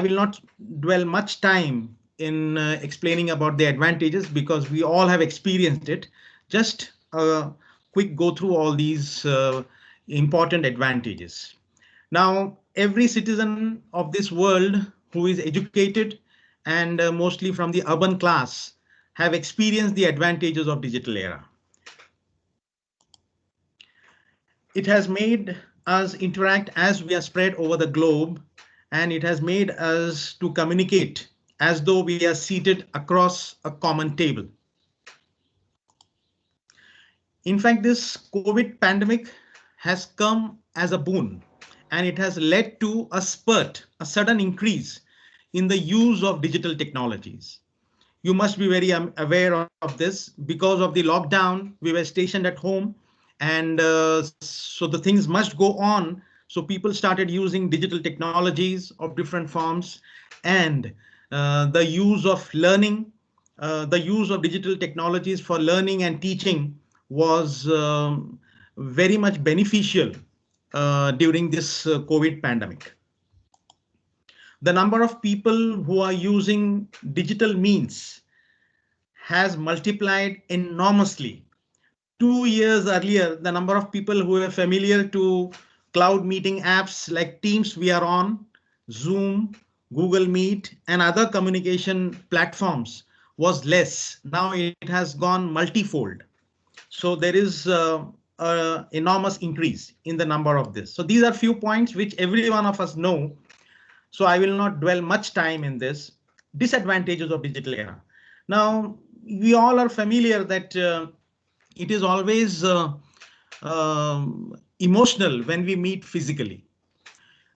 will not dwell much time in explaining about the advantages because we all have experienced it. Just a quick go through all these important advantages. Now, every citizen of this world who is educated and mostly from the urban class have experienced the advantages of digital era. It has made us interact as we are spread over the globe, and it has made us to communicate as though we are seated across a common table. In fact, this COVID pandemic has come as a boon, and it has led to a spurt, a sudden increase in the use of digital technologies. You must be very aware of this. Because of the lockdown, we were stationed at home, and so the things must go on. So people started using digital technologies of different forms, and the use of learning, the use of digital technologies for learning and teaching was very much beneficial during this COVID pandemic. The number of people who are using digital means has multiplied enormously. 2 years earlier, the number of people who were familiar to cloud meeting apps like Teams we are on, Zoom, Google Meet, and other communication platforms was less. Now it has gone multifold. So there is an enormous increase in the number of this. So these are few points which every one of us know. So I will not dwell much time in this. Disadvantages of digital era. Now, we all are familiar that it is always emotional when we meet physically.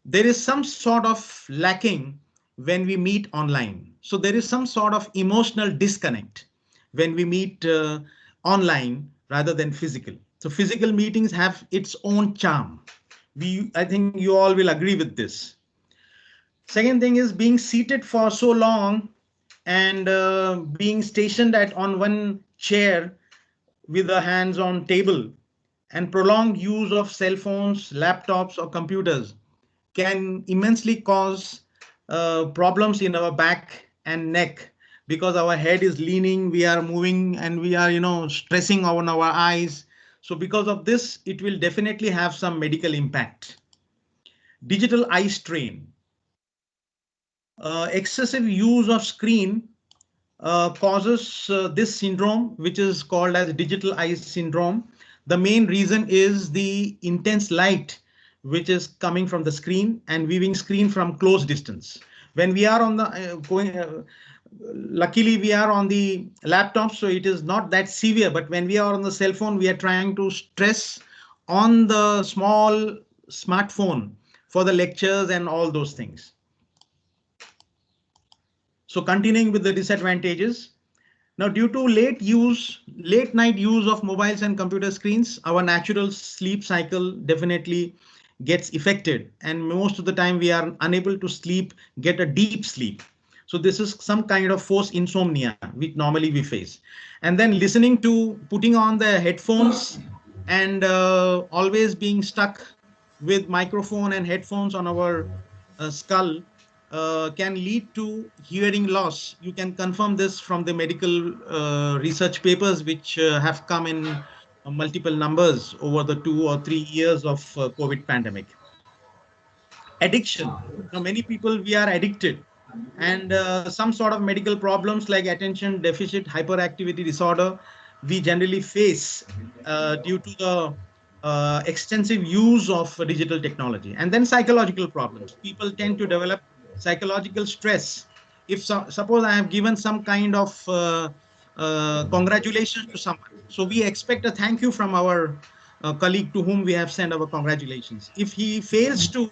There is some sort of lacking when we meet online. So there is some sort of emotional disconnect when we meet online rather than physical. So physical meetings have its own charm. I think you all will agree with this. Second thing is being seated for so long and being stationed on one chair with the hands on table, and prolonged use of cell phones, laptops, or computers can immensely cause problems in our back and neck, because our head is leaning, we are moving, and we are, stressing on our eyes. So because of this, it will definitely have some medical impact. Digital eye strain. Excessive use of screen causes this syndrome, which is called as digital eye syndrome. The main reason is the intense light which is coming from the screen and viewing screen from close distance. When we are on the luckily we are on the laptop, so it is not that severe. But when we are on the cell phone, we are trying to stress on the small smartphone for the lectures and all those things. So continuing with the disadvantages. Now, due to late night use of mobiles and computer screens, our natural sleep cycle definitely gets affected. And most of the time we are unable to get a deep sleep. So this is some kind of forced insomnia, which normally we face. And then putting on the headphones and always being stuck with microphone and headphones on our skull can lead to hearing loss. You can confirm this from the medical research papers, which have come in multiple numbers over the 2 or 3 years of COVID pandemic. Addiction. Now, many people, we are addicted, and some sort of medical problems like attention deficit hyperactivity disorder we generally face due to the extensive use of digital technology. And then psychological problems. People tend to develop psychological stress. If suppose I have given some kind of congratulations to someone, so we expect a thank you from our colleague to whom we have sent our congratulations. If he fails to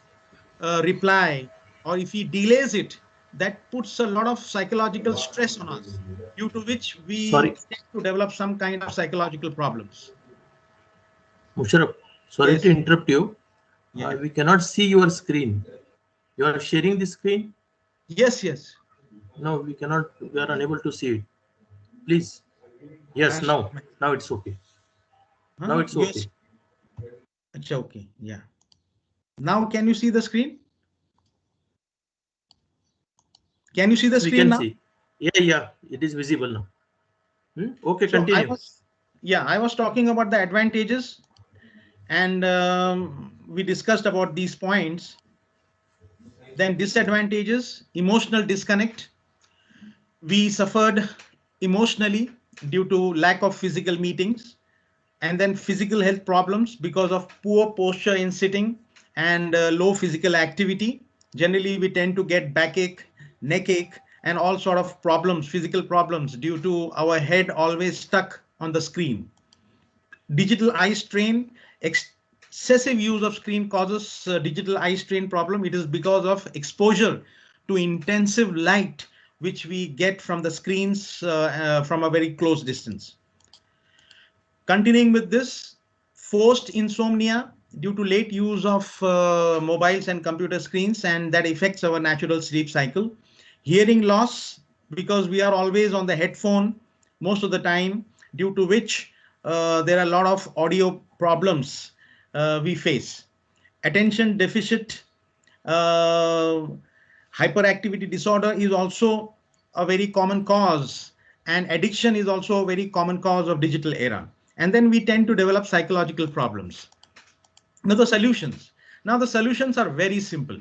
reply, or if he delays it, that puts a lot of psychological stress on us, due to which we Sorry, tend to develop some kind of psychological problems. Musharraf, sorry to Yes. interrupt you. Yeah. We cannot see your screen. You are sharing the screen? Yes. Yes. No, we cannot. We are unable to see it. Please. Yes, now. Now it's okay. Now it's Yes. okay. It's okay. Yeah. Now, can you see the screen? Can you see the We screen can now? see. Yeah, it is visible now. Okay, So continue. I was talking about the advantages, and we discussed about these points. Then disadvantages, emotional disconnect. We suffered emotionally due to lack of physical meetings, and then physical health problems because of poor posture in sitting and low physical activity. Generally, we tend to get backache, neck ache, and all sort of problems, physical problems, due to our head always stuck on the screen. Digital eye strain, excessive use of screen causes digital eye strain problem. It is because of exposure to intensive light which we get from the screens from a very close distance. Continuing with this, forced insomnia due to late use of mobiles and computer screens, and that affects our natural sleep cycle. Hearing loss, because we are always on the headphone most of the time, due to which there are a lot of audio problems we face. Attention deficit, uh, hyperactivity disorder is also a very common cause, and addiction is also a very common cause of digital era. And then we tend to develop psychological problems. Now the solutions are very simple.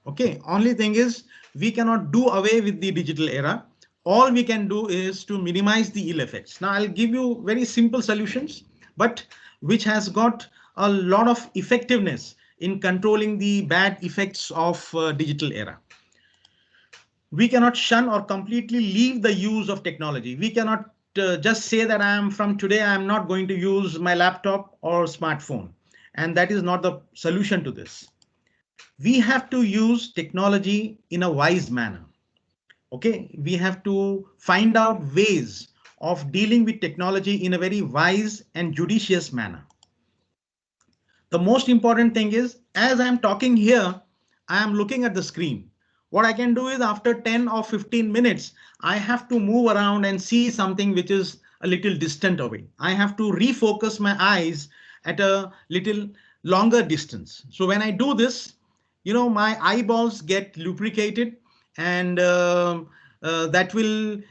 Okay, only thing is we cannot do away with the digital era. All we can do is to minimize the ill effects. Now I'll give you very simple solutions, but which has got a lot of effectiveness in controlling the bad effects of digital era. We cannot shun or completely leave the use of technology. We cannot just say that I am from today, I am not going to use my laptop or smartphone. And that is not the solution to this. We have to use technology in a wise manner. Okay, we have to find out ways of dealing with technology in a very wise and judicious manner. The most important thing is, as I'm talking here, I am looking at the screen. What I can do is after 10 or 15 minutes, I have to move around and see something which is a little distant away. I have to refocus my eyes at a little longer distance. So when I do this, my eyeballs get lubricated, and that will,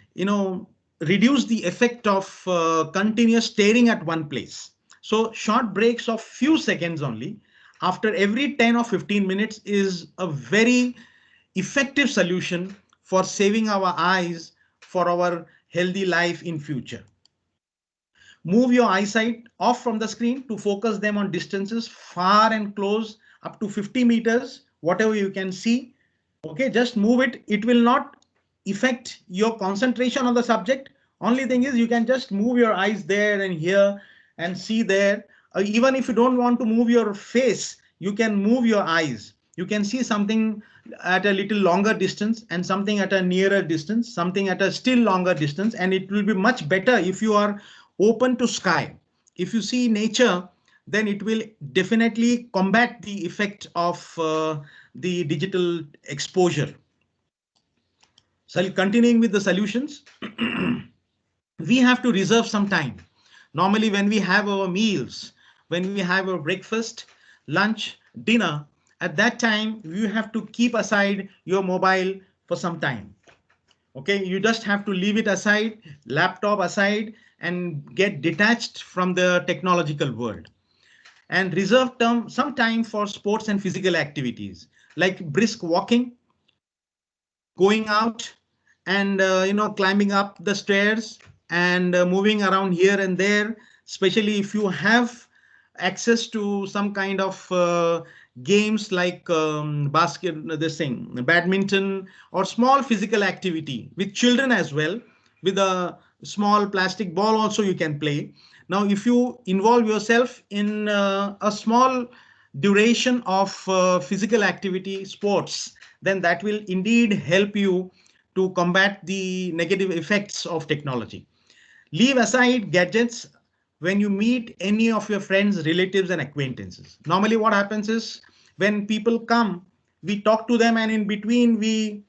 reduce the effect of continuous staring at one place. So short breaks of few seconds only after every 10 or 15 minutes is a very effective solution for saving our eyes for our healthy life in future. Move your eyesight off from the screen to focus them on distances far and close up to 50 meters, whatever you can see. Okay, just move it. It will not affect your concentration on the subject. Only thing is you can just move your eyes there and here and see there. Even if you don't want to move your face, you can move your eyes. You can see something at a little longer distance and something at a nearer distance, something at a still longer distance. And it will be much better if you are open to sky. If you see nature, then it will definitely combat the effect of the digital exposure. So continuing with the solutions, we have to reserve some time. Normally when we have our meals, when we have our breakfast, lunch, dinner, at that time you have to keep aside your mobile for some time. Okay, you just have to leave it aside, laptop aside, and get detached from the technological world, and reserve some time for sports and physical activities like brisk walking, going out, and climbing up the stairs, and moving around here and there, especially if you have access to some kind of games like this thing, badminton, or small physical activity with children as well. With a small plastic ball also you can play. Now if you involve yourself in a small duration of physical activity, sports, then that will indeed help you to combat the negative effects of technology. Leave aside gadgets when you meet any of your friends, relatives, and acquaintances. Normally what happens is when people come, we talk to them, and in between we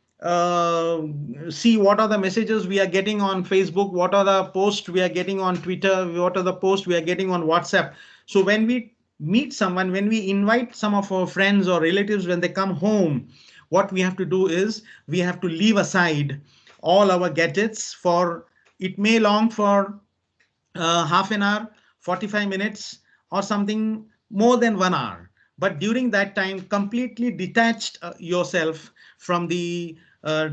see what are the messages we are getting on Facebook, what are the posts we are getting on Twitter, what are the posts we are getting on WhatsApp. So when we meet someone, when we invite some of our friends or relatives, when they come home, what we have to do is we have to leave aside all our gadgets for, it may long for half an hour, 45 minutes, or something more than 1 hour. But during that time, completely detached yourself from the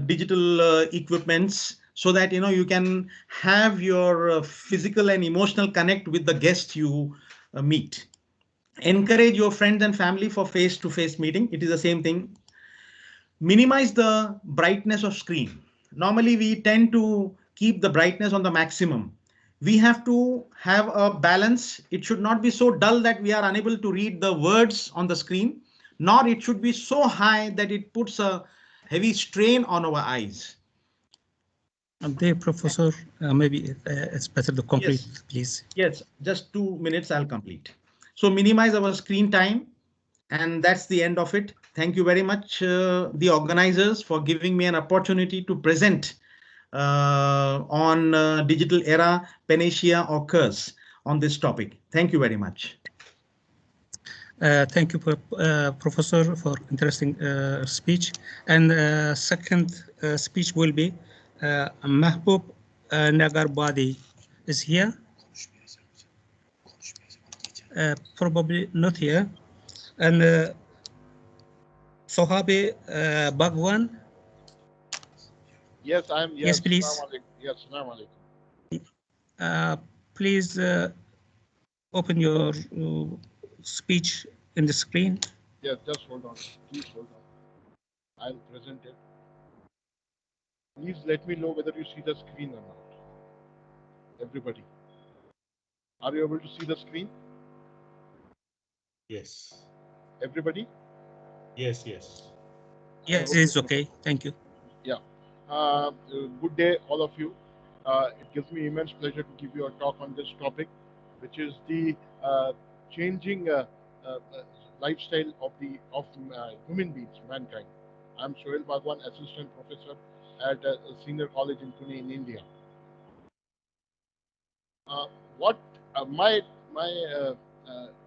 digital equipments, so that you can have your physical and emotional connect with the guest you meet. Encourage your friends and family for face-to-face meeting. It is the same thing. Minimize the brightness of screen. Normally we tend to keep the brightness on the maximum. We have to have a balance. It should not be so dull that we are unable to read the words on the screen, nor it should be so high that it puts a heavy strain on our eyes. Dear Professor, maybe it's better to complete, Yes. please. Yes, just 2 minutes, I'll complete. So minimize our screen time, and that's the end of it. Thank you very much, the organizers, for giving me an opportunity to present on digital era, panacea or curse on this topic. Thank you very much. Thank you, Professor, for interesting speech. And second speech will be Mahbub Nagarbadi is here. Probably not here. And Sohabi Bhagwan. Yes, I'm. Yes, please. Yes, Assalamu alaikum. Please open your speech in the screen. Yes, just hold on. Please hold on. I'll present it. Please let me know whether you see the screen or not. Everybody. Are you able to see the screen? Yes. Everybody? Yes, yes. Yes, it's okay. Thank you. Yeah. Good day, all of you. It gives me immense pleasure to give you a talk on this topic, which is the changing lifestyle of human beings, mankind. I'm Sohail Bhagwan, assistant professor at a senior college in Pune, in India. My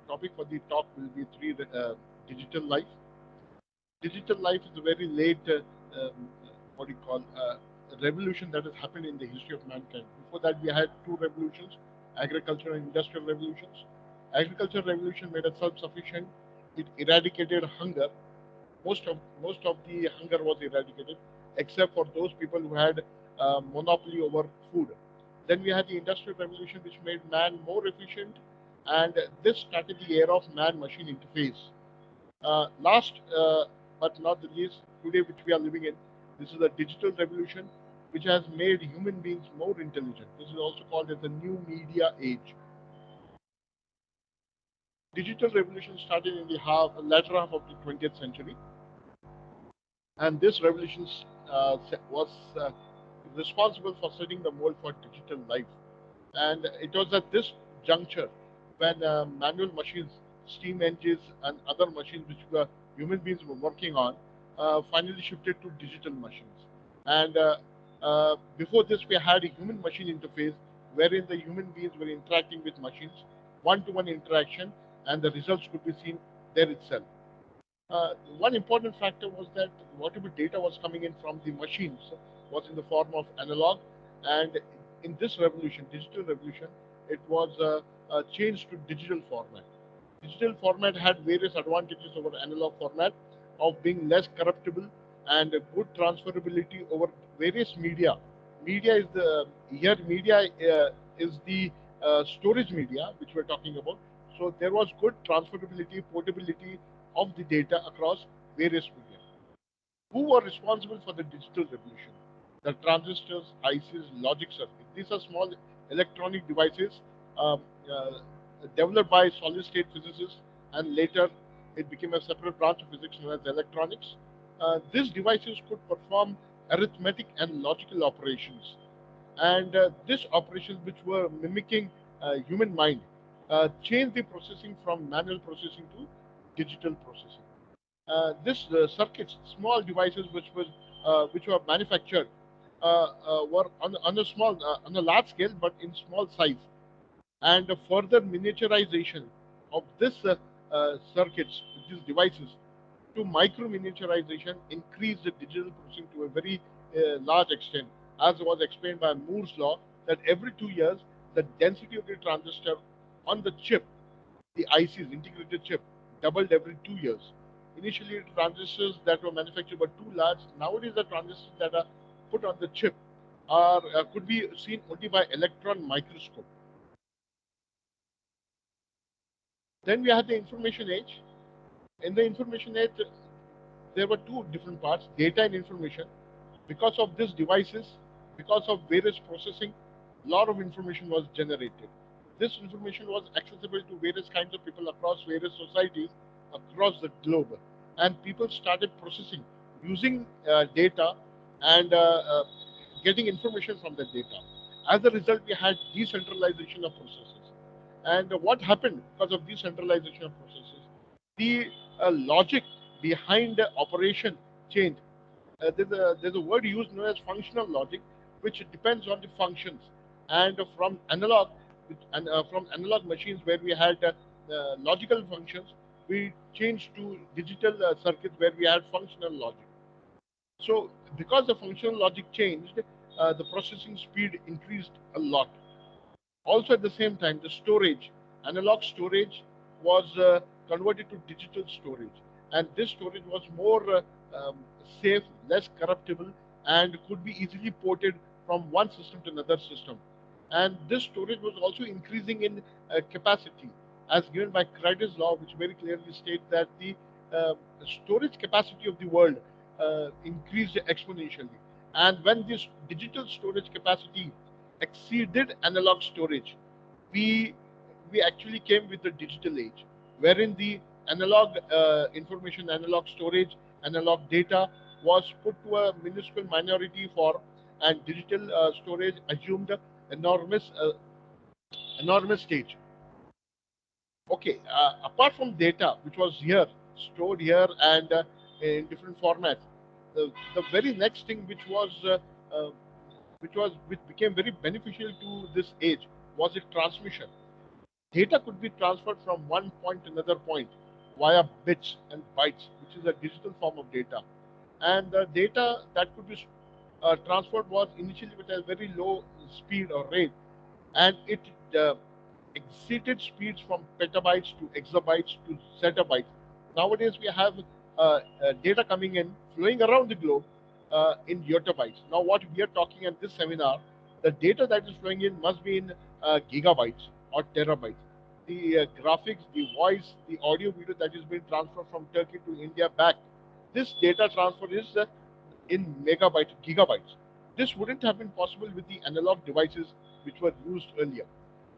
topic for the talk will be digital life. Digital life is a very late, revolution that has happened in the history of mankind. Before that, we had two revolutions: agricultural and industrial revolutions. Agricultural revolution made us self-sufficient. It eradicated hunger. Most of the hunger was eradicated, except for those people who had monopoly over food. Then we had the industrial revolution, which made man more efficient, and this started the era of man-machine interface. Last but not the least, today which we are living in, this is a digital revolution which has made human beings more intelligent. This is also called as the new media age. Digital revolution started in the latter half of the 20th century, and this revolution was responsible for setting the mold for digital life. And it was at this juncture when manual machines, steam engines, and other machines which human beings were working on finally shifted to digital machines. And before this, we had a human-machine interface wherein the human beings were interacting with machines, one-to-one interaction, and the results could be seen there itself. One important factor was that whatever data was coming in from the machines was in the form of analog, and in this revolution, digital revolution, it was changed to digital format. Digital format had various advantages over analog format of being less corruptible and good transferability over various media. Media is the storage media which we're talking about. So there was good transferability, portability of the data across various media. Who were responsible for the digital revolution? The transistors, ICs, logic circuits. These are small electronic devices developed by solid-state physicists, and later it became a separate branch of physics known as electronics. These devices could perform arithmetic and logical operations, and these operations, which were mimicking human mind, changed the processing from manual processing to digital processing. These circuits, small devices which were manufactured, were on a large scale, but in small size. And a further miniaturization of this circuits, these devices, to micro miniaturization increased the digital processing to a very large extent, as was explained by Moore's law, that every 2 years the density of the transistor on the chip, the ICs, integrated chip, doubled every 2 years. Initially, transistors that were manufactured were too large. Nowadays, the transistors that are put on the chip are could be seen only by electron microscope. Then we had the information age. In the information age, there were two different parts: data and information. Because of these devices, because of various processing, a lot of information was generated. This information was accessible to various kinds of people across various societies across the globe. And people started processing using data and getting information from the data. As a result, we had decentralization of processes. And what happened because of decentralization of processes? The logic behind the operation changed. There's a word used known as functional logic, which depends on the functions. And from analog machines where we had logical functions, we changed to digital circuits where we had functional logic. So because the functional logic changed, the processing speed increased a lot. Also at the same time, the storage, analog storage was converted to digital storage. And this storage was more safe, less corruptible, and could be easily ported from one system to another system. And this storage was also increasing in capacity, as given by Kreider's law, which very clearly states that the storage capacity of the world increased exponentially. And when this digital storage capacity exceeded analog storage, we we actually came with the digital age, wherein the analog information, analog storage, analog data was put to a minuscule minority for, and digital storage assumed enormous enormous stage. Okay, apart from data, which was here, stored here and in different formats, the very next thing uh, which became very beneficial to this age was its transmission. Data could be transferred from one point to another point via bits and bytes, which is a digital form of data. And the data that could be transferred was initially with a very low speed or rate, and it uh, exceeded speeds from petabytes to exabytes to zettabytes. Nowadays, we have data coming in, flowing around the globe in yottabytes. Now, what we are talking in this seminar, the data that is flowing in must be in gigabytes or terabytes. The graphics, the voice, the audio video that is being transferred from Turkey to India back, this data transfer is in megabytes, gigabytes. This wouldn't have been possible with the analog devices which were used earlier.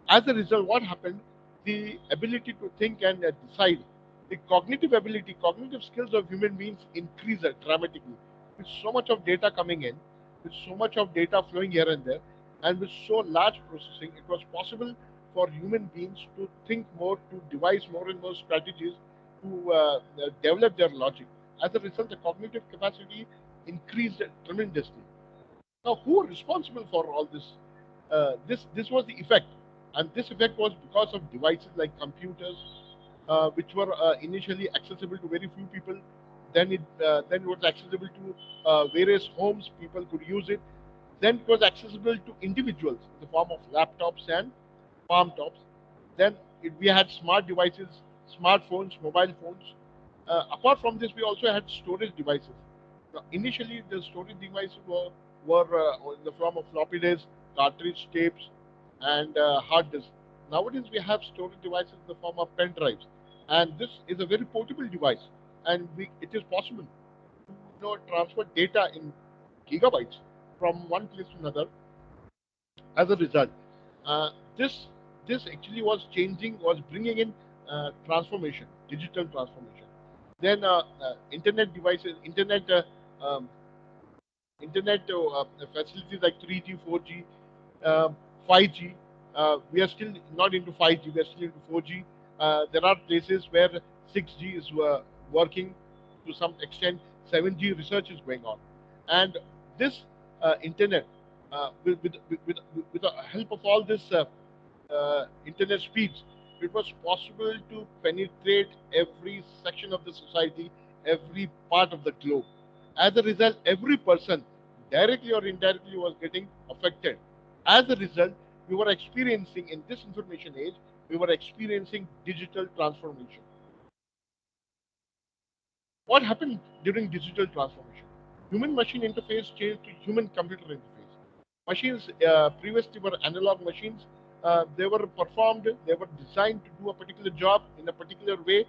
As a result, what happened? The ability to think and decide, the cognitive ability, cognitive skills of human beings increased dramatically. With so much of data coming in, with so much of data flowing here and there, and with so large processing, it was possible for human beings to think more, to devise more and more strategies to develop their logic. As a result, the cognitive capacity increased tremendously. Now, who are responsible for all this? This was the effect, and this effect was because of devices like computers, which were initially accessible to very few people. Then it was accessible to various homes. People could use it. Then it was accessible to individuals in the form of laptops and palm tops. Then we had smart devices, smartphones, mobile phones. Apart from this, we also had storage devices. Now, initially, the storage devices were in the form of floppy disks, cartridge tapes, and hard disks. Nowadays, we have storage devices in the form of pen drives, and this is a very portable device, and it is possible to transfer data in gigabytes from one place to another. As a result, uh, this this actually was bringing in transformation, digital transformation. Then internet devices, um, internet facilities like 3G, 4G, uh, 5G. We are still not into 5G. We are still into 4G. There are places where 6G is working to some extent. 7G research is going on, and this internet, with the help of all this internet speeds, it was possible to penetrate every section of the society, every part of the globe. As a result, every person, directly or indirectly, was getting affected. As a result, we were experiencing, in this information age, we were experiencing digital transformation. What happened during digital transformation? Human machine interface changed to human computer interface. Machines previously were analog machines. They were performed, they were designed to do a particular job in a particular way.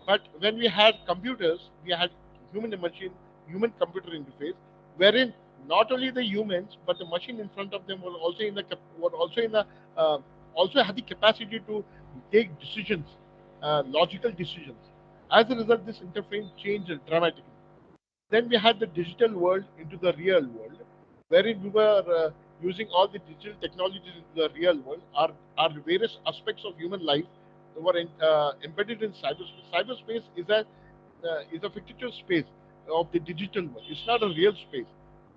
But when we had computers, we had human machine, human computer interface, wherein not only the humans but the machine in front of them were also in the uh, also had the capacity to take decisions, logical decisions. As a result, this interface changed dramatically. Then we had the digital world into the real world, wherein we were using all the digital technologies into the real world. Our various aspects of human life were embedded in cyberspace. Cyberspace is a fictitious space of the digital world. It's not a real space,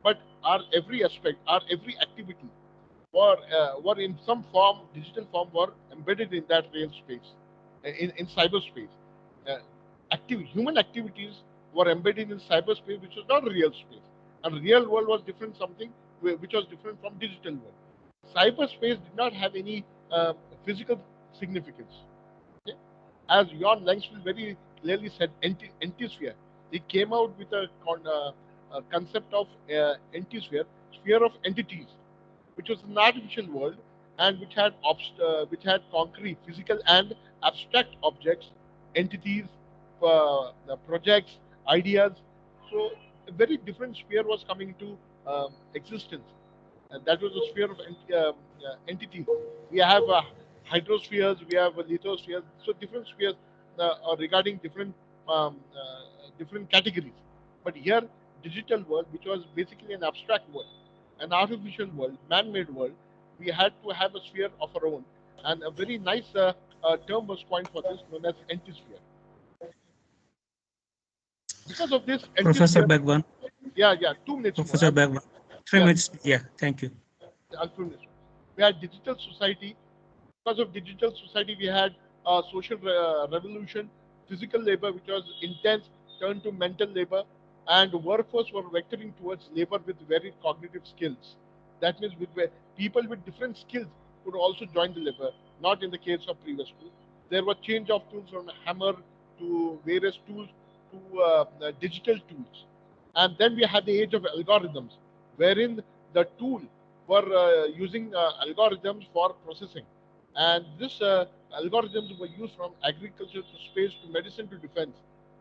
but our every aspect, our every activity, were in some form, digital form, were embedded in that real space, in cyberspace. Uh, Human activities were embedded in cyberspace, which was not a real space, and real world was different, something which was different from digital world. Cyberspace did not have any physical significance. Okay? As Jon Langston very clearly said, antisphere. He came out with a concept of antisphere, sphere of entities, which was an artificial world, and which had concrete, physical, and abstract objects, entities, projects, ideas. So a very different sphere was coming into existence, and that was the sphere of entities. We have hydrospheres, we have lithospheres, so different spheres are regarding different categories. But here, digital world, which was basically an abstract world, an artificial world, man-made world, we had to have a sphere of our own, and a very nice term was coined for this, known as antisphere. Because of this Professor antisphere, Bagwan, yeah, 2 minutes more. Professor Bagwan, 3 minutes. Yeah, thank you. I'll finish. We had digital society. Because of digital society, we had social revolution, physical labor, which was intense, turned to mental labor, and workforce were vectoring towards labor with very cognitive skills. That means people with different skills could also join the labor, not in the case of previous tools. There were change of tools from hammer to various tools to digital tools. And then we had the age of algorithms, wherein the tool were using algorithms for processing. And this algorithms were used from agriculture to space to medicine to defense.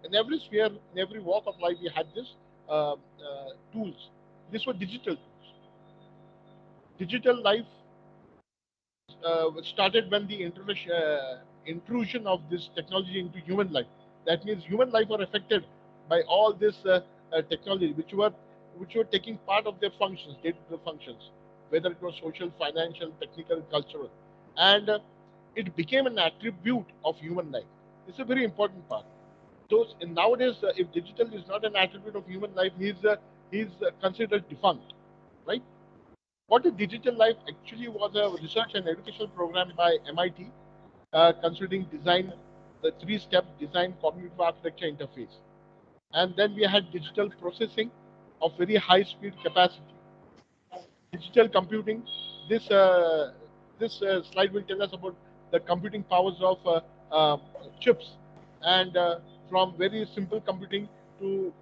In every sphere, in every walk of life, we had this tools. These were digital tools. Digital life started when the intrusion of this technology into human life. That means human life were affected by all this technology, which were taking part of their functions, day-to-day functions, whether it was social, financial, technical, cultural, and it became an attribute of human life. It's a very important part. Those nowadays, if digital is not an attribute of human life, he's considered defunct, right? What is digital life actually was a research and educational program by MIT, considering design, the 3 step design cognitive architecture interface. And then we had digital processing of very high speed capacity. Digital computing, this slide will tell us about the computing powers of chips, and from very simple computing to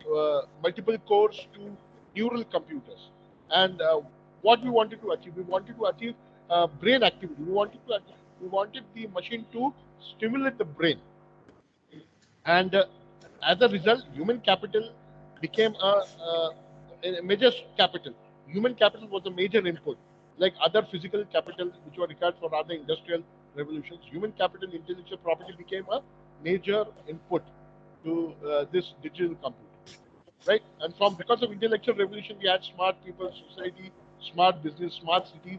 multiple cores to neural computers. And what we wanted to achieve, we wanted to achieve brain activity. We wanted the machine to stimulate the brain, and as a result, human capital became a major capital. Human capital was a major input, like other physical capital which were required for other industrial revolutions. Human capital, intellectual property became a major input to this digital computing, right? And from because of intellectual revolution, we had smart people, society, smart business, smart cities,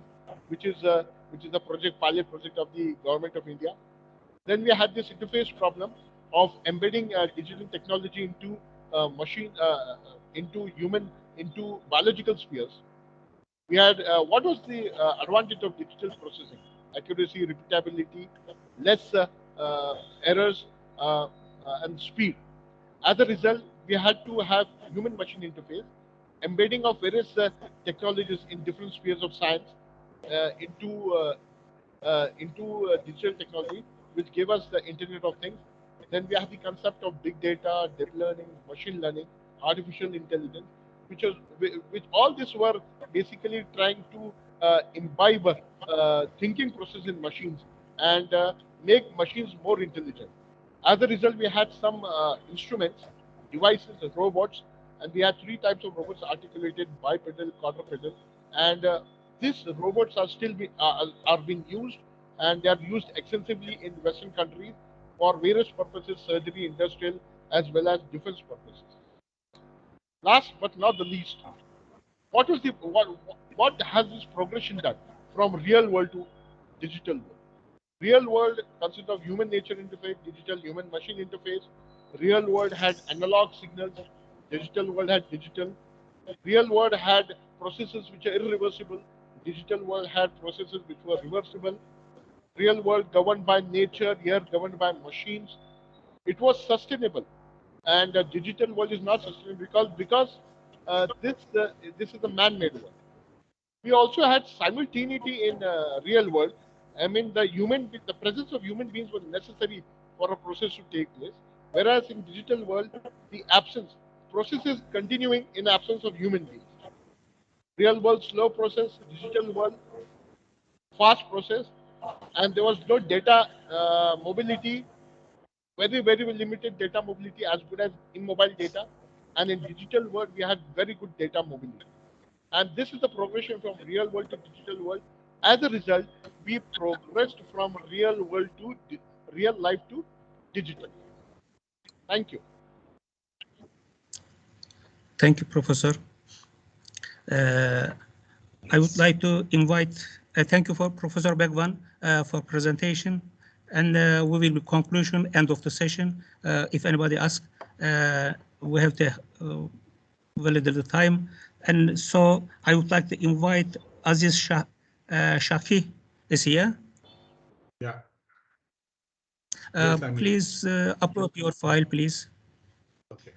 which is a project, pilot project of the government of India. Then we had this interface problem of embedding digital technology into machine, into human, into biological spheres. We had what was the advantage of digital processing? Accuracy, repeatability, less errors, and speed. As a result, we had to have human-machine interface, embedding of various technologies in different spheres of science into digital technology, which gave us the Internet of Things. Then we have the concept of big data, deep learning, machine learning, artificial intelligence, which all this were basically trying to imbibe thinking process in machines and make machines more intelligent. As a result, we had some instruments, devices, robots, and we had three types of robots: articulated, bipedal, quadrupedal, and these robots are still are being used, and they are used extensively in Western countries for various purposes, surgery, industrial, as well as defense purposes. Last but not the least, what has this progression done from real world to digital world? Real world consists of human nature interface, digital human machine interface. Real world had analog signals, digital world had digital. Real world had processes which are irreversible, digital world had processes which were reversible. Real world governed by nature, here governed by machines. It was sustainable, and the digital world is not sustainable because this is a man-made world. We also had simultaneity in real world. I mean, the presence of human beings was necessary for a process to take place, whereas in digital world, the absence processes continuing in absence of human beings. Real world slow process, digital world fast process, and there was no data mobility, very limited data mobility as good as in mobile data, and in digital world we had very good data mobility. And this is the progression from real world to digital world. As a result, we progressed from real world to real life to digital. Thank you. Thank you, Professor. I would like to invite, thank you for Professor Begwan for presentation, and we will be conclusion, end of the session. If anybody asks, we have the valid time. And so I would like to invite Aziz Shaki is here. Yeah. Yes, please upload your file, please. Okay.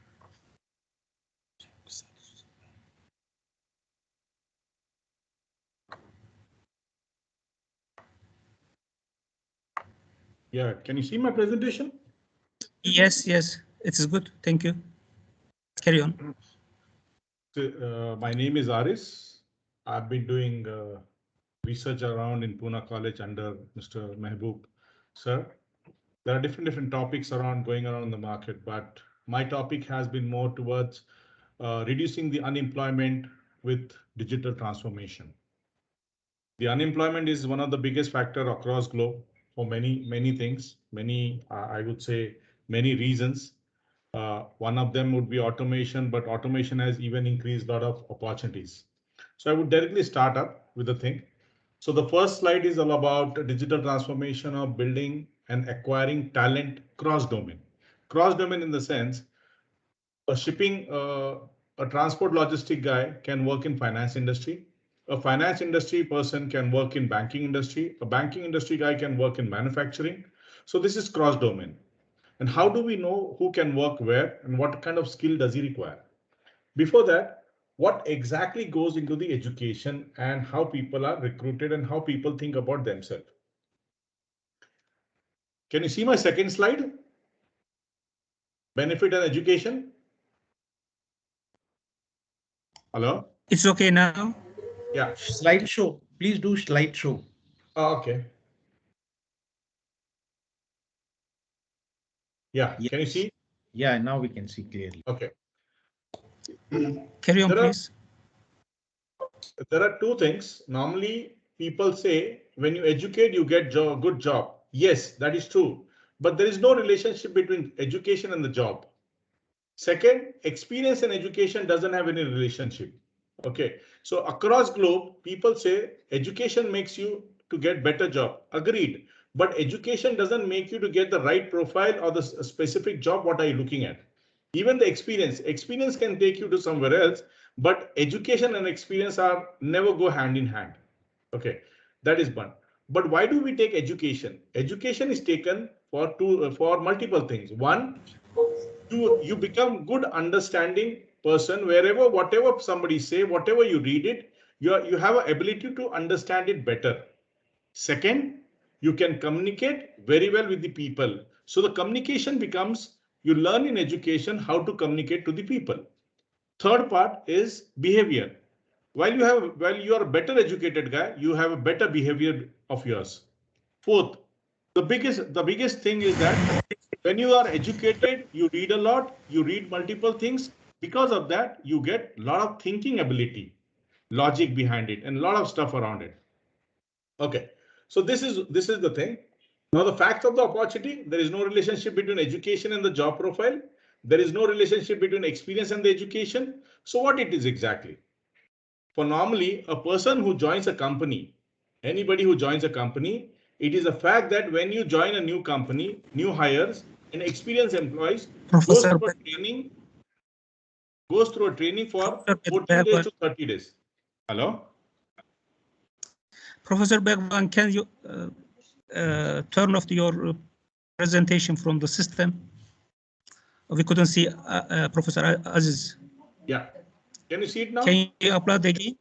Yeah, can you see my presentation? Yes, it is good. Thank you. Carry on. So, my name is Aris. I've been doing research around in Pune College under Mr. Mehboob, sir. There are different topics going around in the market, but my topic has been more towards reducing the unemployment with digital transformation. The unemployment is one of the biggest factor across globe for many things, I would say many reasons. One of them would be automation, but automation has even increased a lot of opportunities. So I would directly start up with the thing. So the first slide is all about digital transformation of building and acquiring talent cross domain. Cross domain in the sense a transport logistic guy can work in finance industry. A finance industry person can work in banking industry. A banking industry guy can work in manufacturing. So this is cross domain. And how do we know who can work where and what kind of skill does he require? Before that, what exactly goes into the education and how people are recruited and how people think about themselves? Can you see my second slide? Benefit and education. Hello? It's okay now. Yeah. Slideshow. Please do slideshow. Oh, okay. Yeah. Yes. Can you see? Yeah, now we can see clearly. Okay. Carry on, please. There are two things. Normally, people say when you educate, you get good job. Yes, that is true. But there is no relationship between education and the job. Second, experience and education doesn't have any relationship. Okay, so across globe, people say education makes you to get better job. Agreed. But education doesn't make you to get the right profile or the specific job. What are you looking at? Even the experience can take you to somewhere else, but education and experience are never go hand in hand. Okay, that is one. But why do we take education? Education is taken for multiple things. One, you become good understanding person wherever, whatever somebody say, whatever you read it, you have an ability to understand it better. Second, you can communicate very well with the people. So the communication becomes, you learn in education how to communicate to the people. Third part is behavior. While you are a better educated guy, you have a better behavior of yours. Fourth, the biggest thing is that when you are educated, you read a lot, you read multiple things. Because of that, you get a lot of thinking ability, logic behind it, and a lot of stuff around it. Okay, so this is the thing. Now the facts of the opportunity, there is no relationship between education and the job profile. There is no relationship between experience and the education. So what it is exactly? For normally a person who joins a company, anybody who joins a company, it is a fact that when you join a new company, new hires and experienced employees goes Professor through a training, goes through a training for Professor 14 days to 30 days. Hello? Professor Begwan, can you turn off your presentation from the system? We couldn't see Professor Aziz. Yeah. Can you see it now? Can you upload again?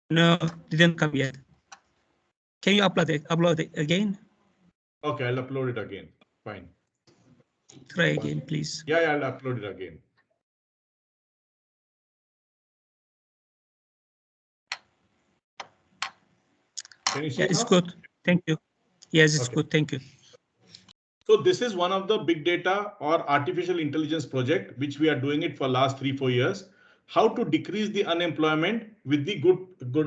No, didn't come yet. Can you upload it again? Okay, I'll upload it again. Fine. Try again, please. Yeah, I'll upload it again. Can you see it It's now? good. Thank you. Yes, it's good. Thank you. So this is one of the big data or artificial intelligence project, which we are doing it for last 3-4 years. How to decrease the unemployment with the good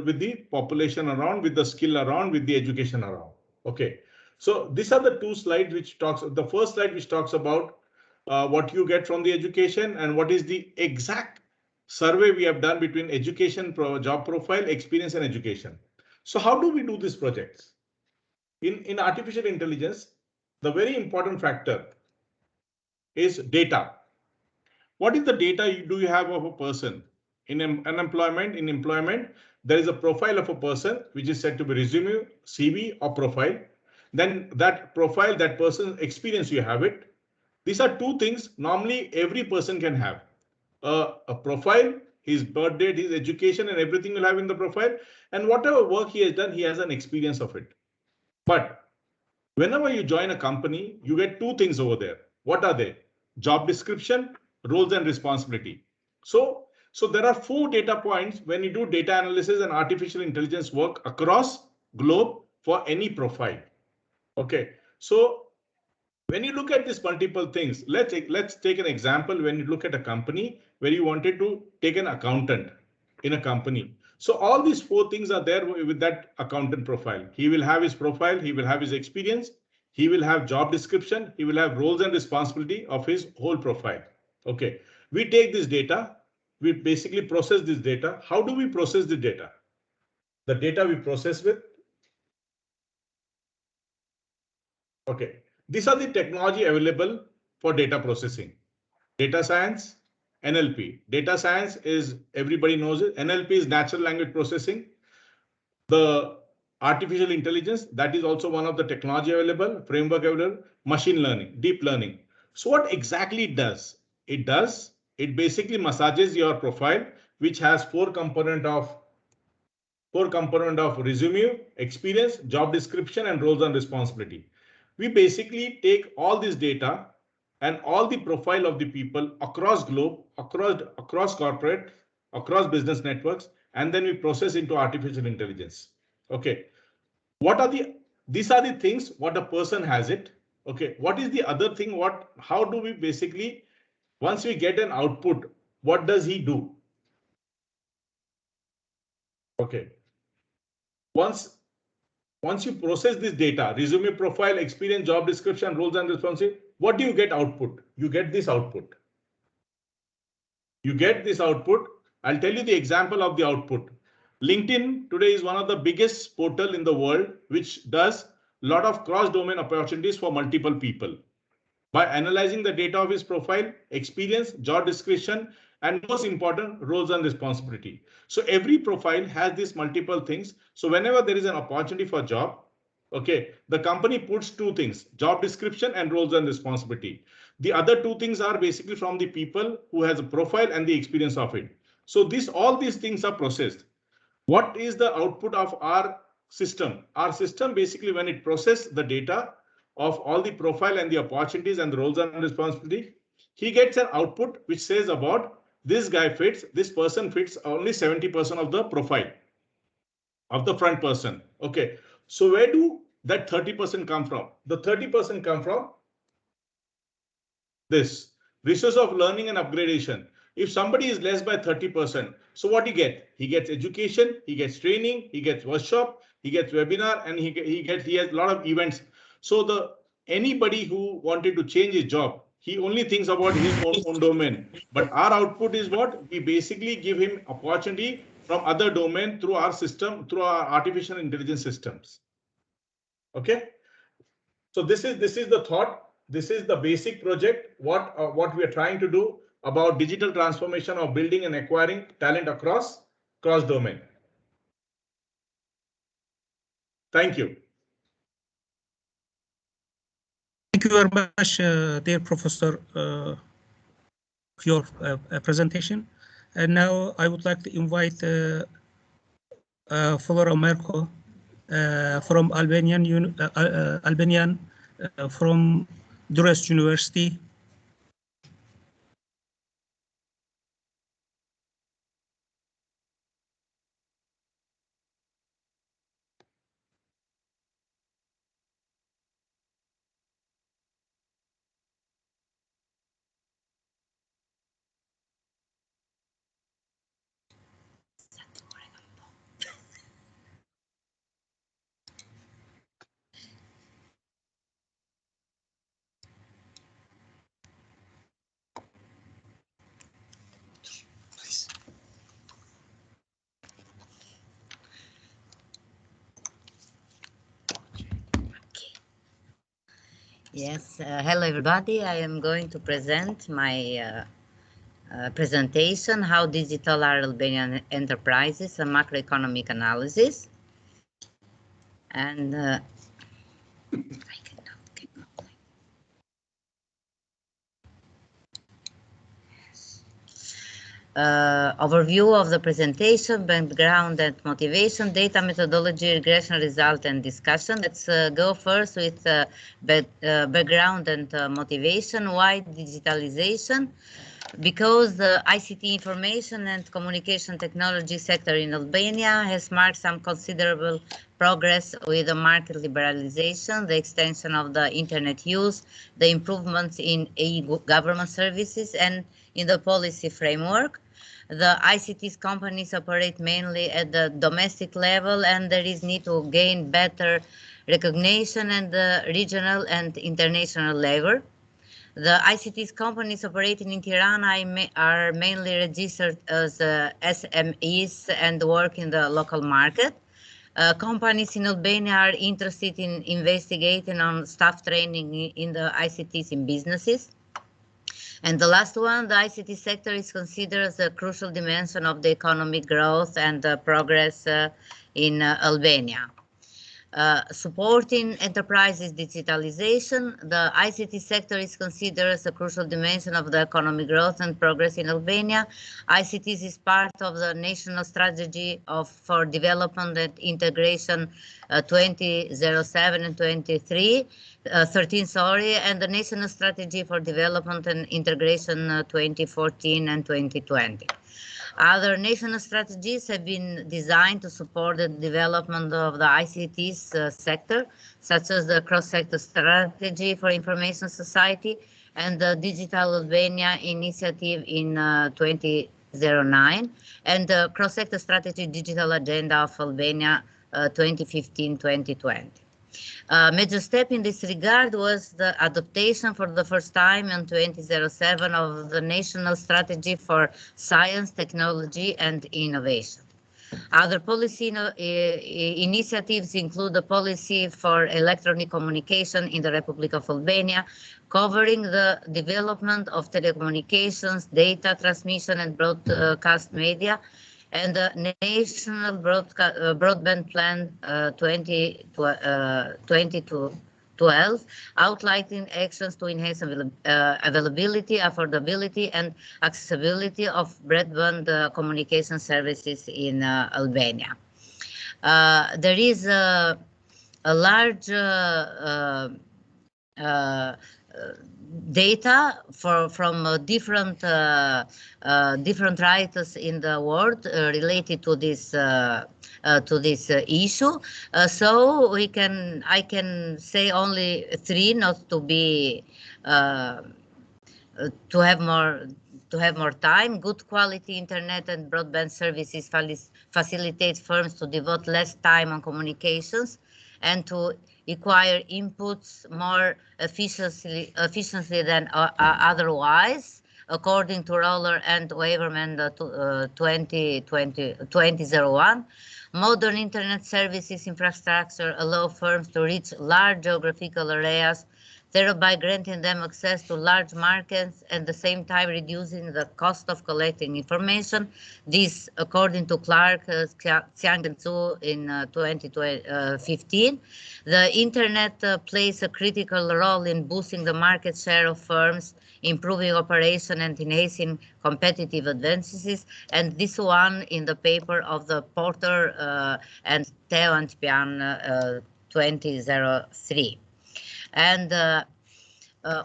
with the population around, with the skill around, with the education around. Okay. So these are the two slides which talks. The first slide which talks about what you get from the education and what is the exact survey we have done between education, job profile, experience, and education. So how do we do these projects? In artificial intelligence, the very important factor is data. What is the data do you have of a person? In unemployment, in employment, there is a profile of a person which is said to be resume, CV, or profile. Then that profile, that person's experience, you have it. These are two things normally every person can have. A profile, his birth date, his education, and everything will have in the profile. And whatever work he has done, he has an experience of it. But whenever you join a company, you get two things over there. What are they? Job description, roles and responsibility. So there are 4 data points when you do data analysis and artificial intelligence work across globe for any profile. Okay, so when you look at these multiple things, let's take an example. When you look at a company where you wanted to take an accountant in a company. So all these 4 things are there with that accountant profile. He will have his profile, he will have his experience, he will have job description, he will have roles and responsibility of his whole profile. Okay, we take this data, we basically process this data. How do we process the data? The data we process with. Okay, these are the technology available for data processing. Data science, NLP. Data science is, everybody knows it. NLP is natural language processing. The artificial intelligence, that is also one of the technology available, framework available. Machine learning, deep learning. So what exactly it does? It basically massages your profile, which has four component of resume, experience, job description, and roles and responsibility. We basically take all this data and all the profile of the people across globe, across corporate, across business networks, and then we process into artificial intelligence. Okay, these are the things what a person has it. Okay, what is the other thing? How do we basically, once we get an output, what does he do? Okay, once you process this data, resume, profile, experience, job description, roles and responsibilities, what do you get output? You get this output. I'll tell you the example of the output. LinkedIn today is one of the biggest portal in the world, which does a lot of cross-domain opportunities for multiple people. By analyzing the data of his profile, experience, job description, and most important, roles and responsibility. So every profile has these multiple things. So whenever there is an opportunity for job, okay, the company puts 2 things, job description and roles and responsibility. The other two things are basically from the people who has a profile and the experience of it. So all these things are processed. What is the output of our system? Our system basically, when it processes the data of all the profile and the opportunities and the roles and responsibility, he gets an output which says about this guy fits, this person fits only 70% of the profile of the front person. Okay, so where do that 30% come from? The 30% come from this resource of learning and upgradation. If somebody is less by 30%, so what he get? He gets education, he gets training, he gets workshop, he gets webinar, and he has a lot of events. So anybody who wanted to change his job, he only thinks about his own domain. But our output is what? We basically give him opportunity from other domain through our system, through our artificial intelligence systems. Okay. So this is the thought. This is the basic project. What we are trying to do about digital transformation of building and acquiring talent across domain. Thank you. Thank you very much, dear Professor, for your presentation. And now I would like to invite Flora Marco from Albanian from Durrës University. Yes, hello everybody. I am going to present my presentation, How Digital Are Albanian Enterprises, a macroeconomic analysis. And I cannot get going. Overview of the presentation, background and motivation, data methodology, regression result and discussion. Let's go first with background and motivation. Why digitalization? Because the ICT information and communication technology sector in Albania has marked some considerable progress with the market liberalization, the extension of the internet use, the improvements in e-government services and in the policy framework. The ICT companies operate mainly at the domestic level, and there is need to gain better recognition at the regional and international level. The ICT companies operating in Tirana are mainly registered as SMEs and work in the local market. Companies in Albania are interested in investigating on staff training in the ICTs in businesses. And the last one, the ICT sector is considered as a crucial dimension of the economic growth and progress in Albania. Supporting enterprises digitalization, the ICT sector is considered as a crucial dimension of the economic growth and progress in Albania. ICT is part of the national strategy for development and integration 2007 and 13, and the national strategy for development and integration 2014 and 2020. Other national strategies have been designed to support the development of the ICT sector, such as the cross-sector strategy for information society and the Digital Albania initiative in 2009, and the cross-sector strategy digital agenda of Albania 2015-2020. A major step in this regard was the adoption for the first time in 2007 of the National Strategy for Science, Technology and Innovation. Other policy initiatives include the policy for electronic communication in the Republic of Albania, covering the development of telecommunications, data transmission and broadcast media, and the National Broadband Plan 2020 to 12, outlining actions to enhance availability, affordability, and accessibility of broadband communication services in Albania. There is a large data from different writers in the world related to this issue. So I can say only three, not to be to have more time. Good quality internet and broadband services facilitate firms to devote less time on communications and to acquire inputs more efficiently than otherwise, according to Roller and Waverman 2001. Modern internet services infrastructure allow firms to reach large geographical areas, thereby granting them access to large markets and at the same time reducing the cost of collecting information. This, according to Clark, Xiang and Zhu in 2015. The internet plays a critical role in boosting the market share of firms, improving operation and enhancing competitive advantages, and this one in the paper of the Porter and Teo and Pian 2003. And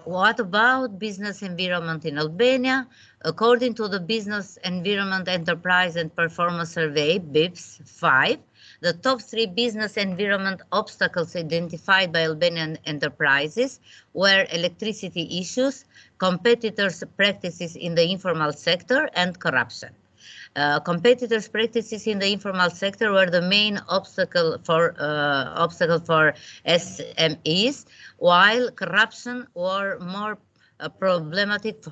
what about business environment in Albania? According to the Business Environment Enterprise and Performance Survey, BIPS 5, the top 3 business environment obstacles identified by Albanian enterprises were electricity issues, competitors' practices in the informal sector, and corruption. Competitors' practices in the informal sector were the main obstacle for SMEs, while corruption were more problematic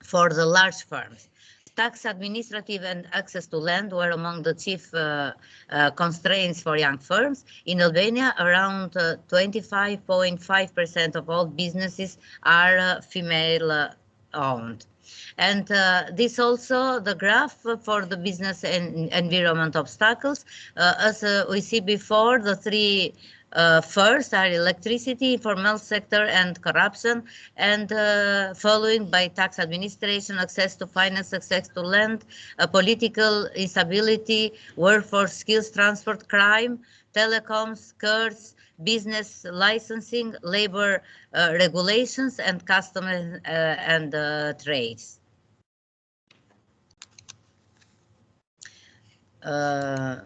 for the large firms. Tax, administrative, and access to land were among the chief constraints for young firms. In Albania, around 25.5% of all businesses are female-owned. And this also the graph for the business and environment obstacles. As we see before, the 3 first are electricity, informal sector, and corruption, and following by tax administration, access to finance, access to land, political instability, workforce skills, transport, crime, telecoms, curse, business licensing, labor regulations, and customs and trades. A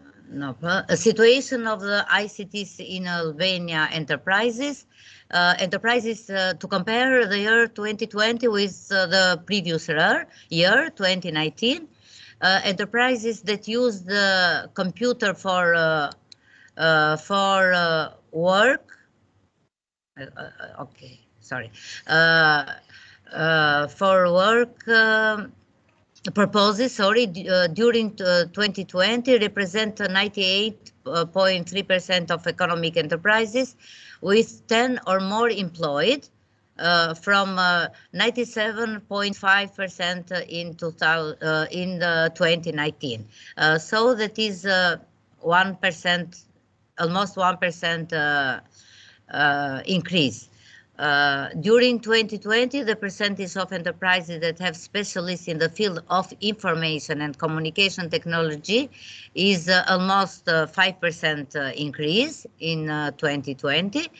situation of the ICTs in Albania enterprises. To compare the year 2020 with the previous year 2019. Enterprises that use the computer for work. Okay, sorry. For work purposes, during 2020 represent 98.3% of economic enterprises with 10 or more employed, from 97.5% in 2019. So that is 1%, almost 1% increase. During 2020, the percentage of enterprises that have specialists in the field of information and communication technology is almost 5% increase in 2020.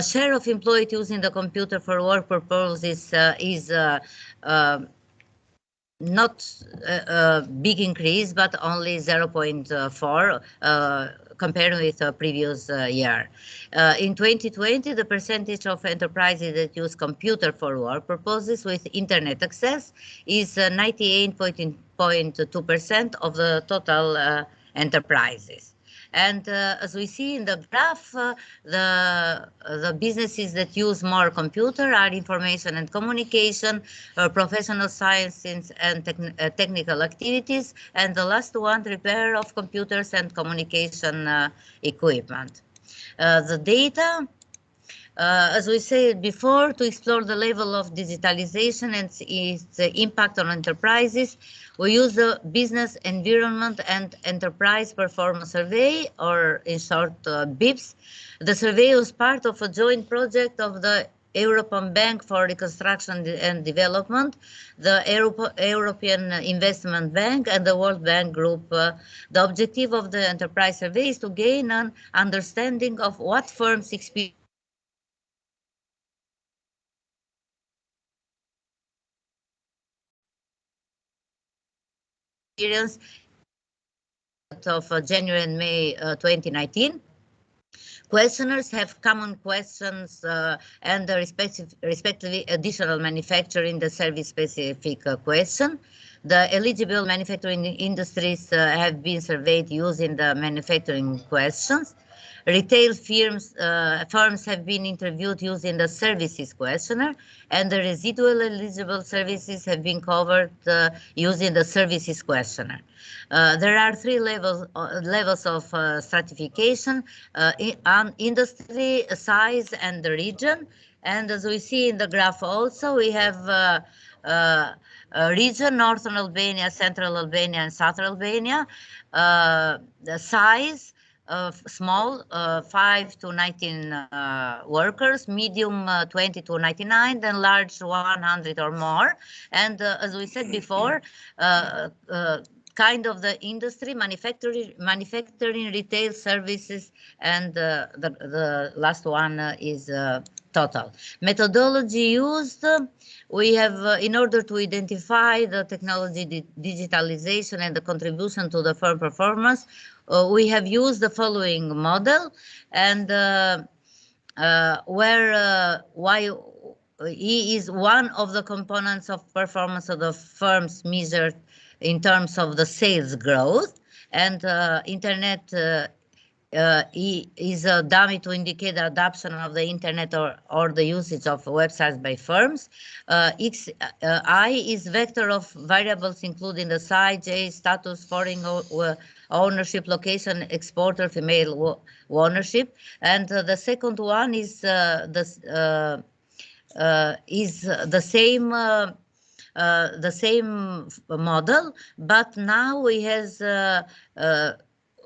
Share of employees using the computer for work purposes is not a big increase, but only 0.4 compared with the previous year. In 2020, the percentage of enterprises that use computer for work purposes with internet access is 98.2% of the total enterprises. And as we see in the graph, the businesses that use more computer are information and communication, professional sciences and technical activities, and the last one, repair of computers and communication equipment. The data as we said before, to explore the level of digitalization and its impact on enterprises, we use the Business Environment and Enterprise Performance Survey, or in short, BIPS. The survey was part of a joint project of the European Bank for Reconstruction and Development, the European Investment Bank, and the World Bank Group. The objective of the enterprise survey is to gain an understanding of what firms experience of January and May 2019. Questioners have common questions and respectively additional manufacturing the service-specific question. The eligible manufacturing industries have been surveyed using the manufacturing questions. Retail firms have been interviewed using the services questionnaire, and the residual eligible services have been covered using the services questionnaire. There are three levels of stratification on industry, size, and the region. And as we see in the graph also, we have region, Northern Albania, Central Albania, and Southern Albania. The size, small, 5 to 19 workers, medium 20 to 99, then large 100 or more. And as we said before, kind of the industry, manufacturing, retail, services, and the last one is total. Methodology used, we have, in order to identify the technology digitalization and the contribution to the firm performance, we have used the following model, and where E is one of the components of performance of the firms measured in terms of the sales growth, and internet E is a dummy to indicate the adoption of the internet or the usage of websites by firms. I is vector of variables including the size, age, status, foreign ownership, location, exporter, female ownership, and the second one is the same model, but now we has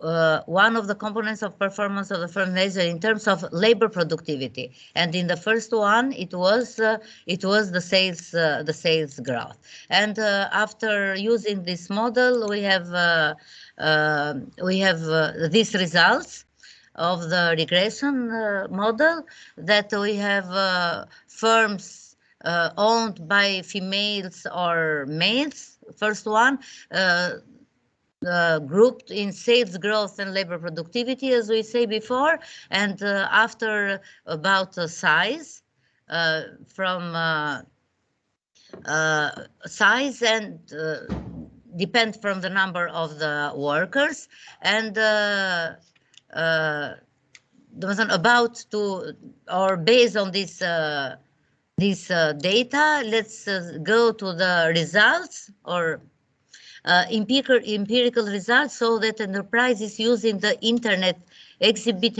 one of the components of performance of the firm measured in terms of labor productivity, and in the first one it was the sales growth. And after using this model, we have these results of the regression model, that we have firms owned by females or males, first one, grouped in sales growth and labor productivity, as we say before, and after about size, from size and depend from the number of the workers, and about to, or based on this data, let's go to the results, or empirical results, so that enterprises using the internet exhibit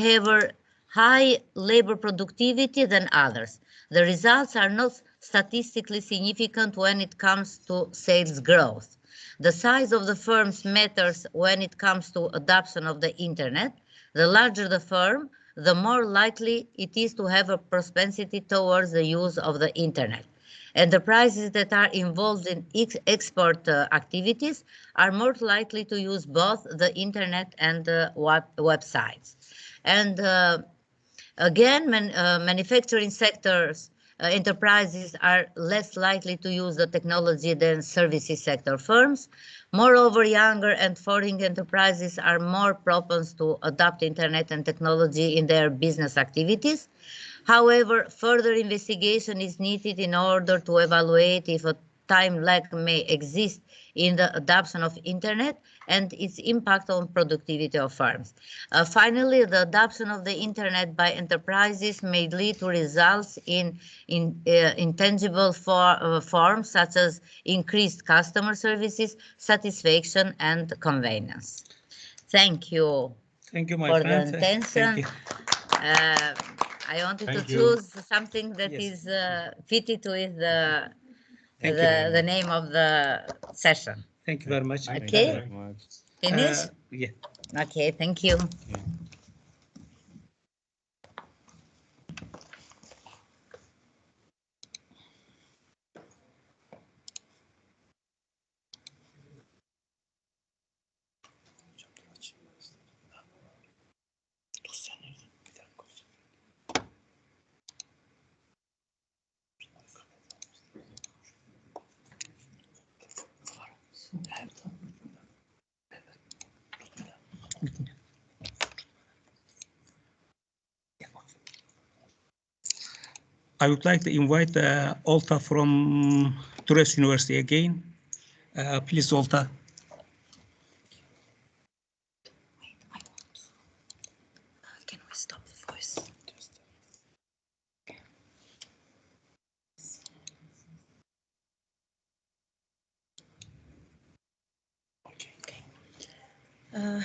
high labor productivity than others. The results are not statistically significant when it comes to sales growth. The size of the firms matters when it comes to adoption of the internet. The larger the firm, the more likely it is to have a propensity towards the use of the internet. Enterprises that are involved in export activities are more likely to use both the internet and websites. And again, manufacturing sectors, enterprises are less likely to use the technology than services sector firms. Moreover, younger and foreign enterprises are more propense to adopt internet and technology in their business activities. However, further investigation is needed in order to evaluate if a time lag may exist in the adoption of internet and its impact on productivity of firms. Finally, the adoption of the internet by enterprises may lead to results in intangible forms, such as increased customer services, satisfaction, and convenience. Thank you. Thank you, my for friend. the attention. I wanted to Thank you. choose something that Yes. is fitted with the Thank you very the much. name of the session. Thank you very much. Thank Okay. you very much. Finish? Yeah. Okay, thank you. I would like to invite Olta from Toulouse University again. Please, Olta. Can we stop the voice?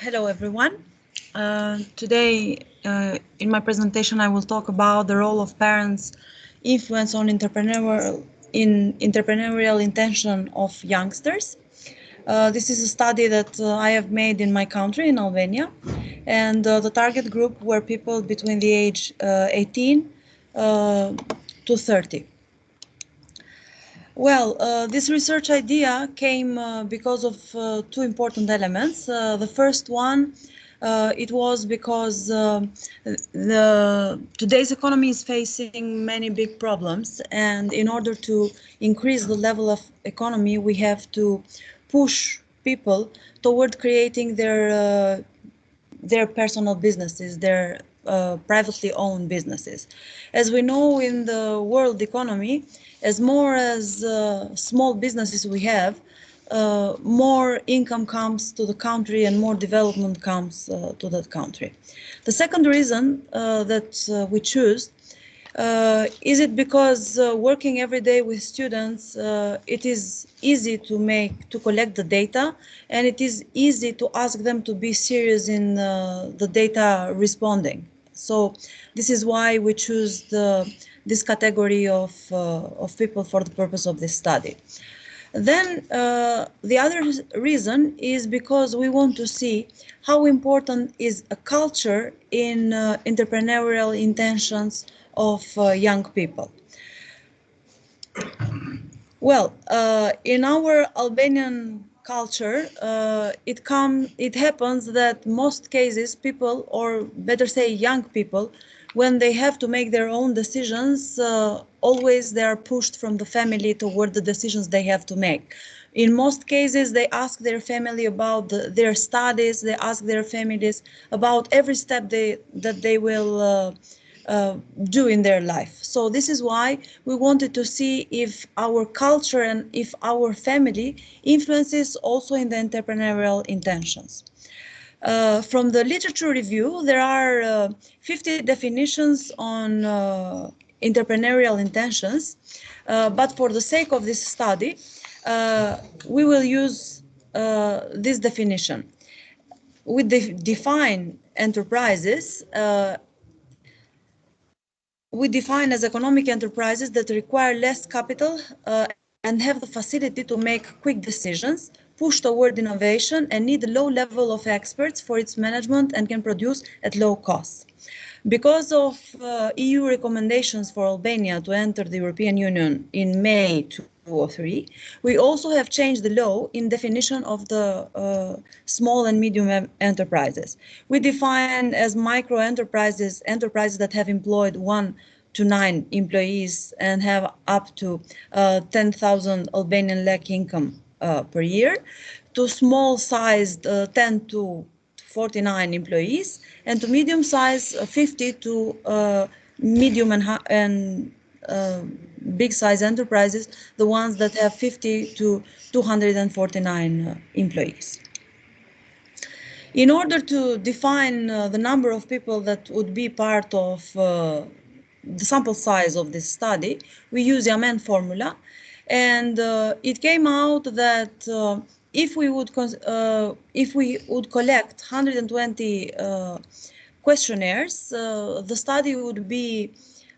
Hello, everyone. Today, in my presentation, I will talk about the role of parents' influence on entrepreneurial intention of youngsters. This is a study that I have made in my country, in Albania, and the target group were people between the age 18 to 30. Well, this research idea came because of two important elements. The first one, it was because today's economy is facing many big problems, and in order to increase the level of economy, we have to push people toward creating their personal businesses, their privately owned businesses. As we know in the world economy, as more as small businesses we have, more income comes to the country and more development comes to that country. The second reason that we choose is it because working every day with students, it is easy to collect the data, and it is easy to ask them to be serious in the data responding. So this is why we choose this category of people for the purpose of this study. Then the other reason is because we want to see how important is a culture in entrepreneurial intentions of young people. Well, in our Albanian culture, it happens that most cases people, or better say young people, when they have to make their own decisions, always they are pushed from the family toward the decisions they have to make. In most cases, they ask their family about their studies, they ask their families about every step that they will do in their life. So this is why we wanted to see if our culture and if our family influences also in the entrepreneurial intentions. From the literature review, there are 50 definitions on entrepreneurial intentions, but for the sake of this study, we will use this definition. We define enterprises we define as economic enterprises that require less capital and have the facility to make quick decisions, push toward innovation, and need a low level of experts for its management and can produce at low costs. Because of EU recommendations for Albania to enter the European Union in May 2003, we also have changed the law in definition of the small and medium enterprises. We define as micro enterprises that have employed 1 to 9 employees and have up to 10,000 Albanian lek income per year, to small-sized 10 to 49 employees, and to medium size 50 to medium and big size enterprises, the ones that have 50 to 249 employees. In order to define the number of people that would be part of the sample size of this study, we use the Amen formula, and it came out that if we would collect 120 questionnaires, the study would be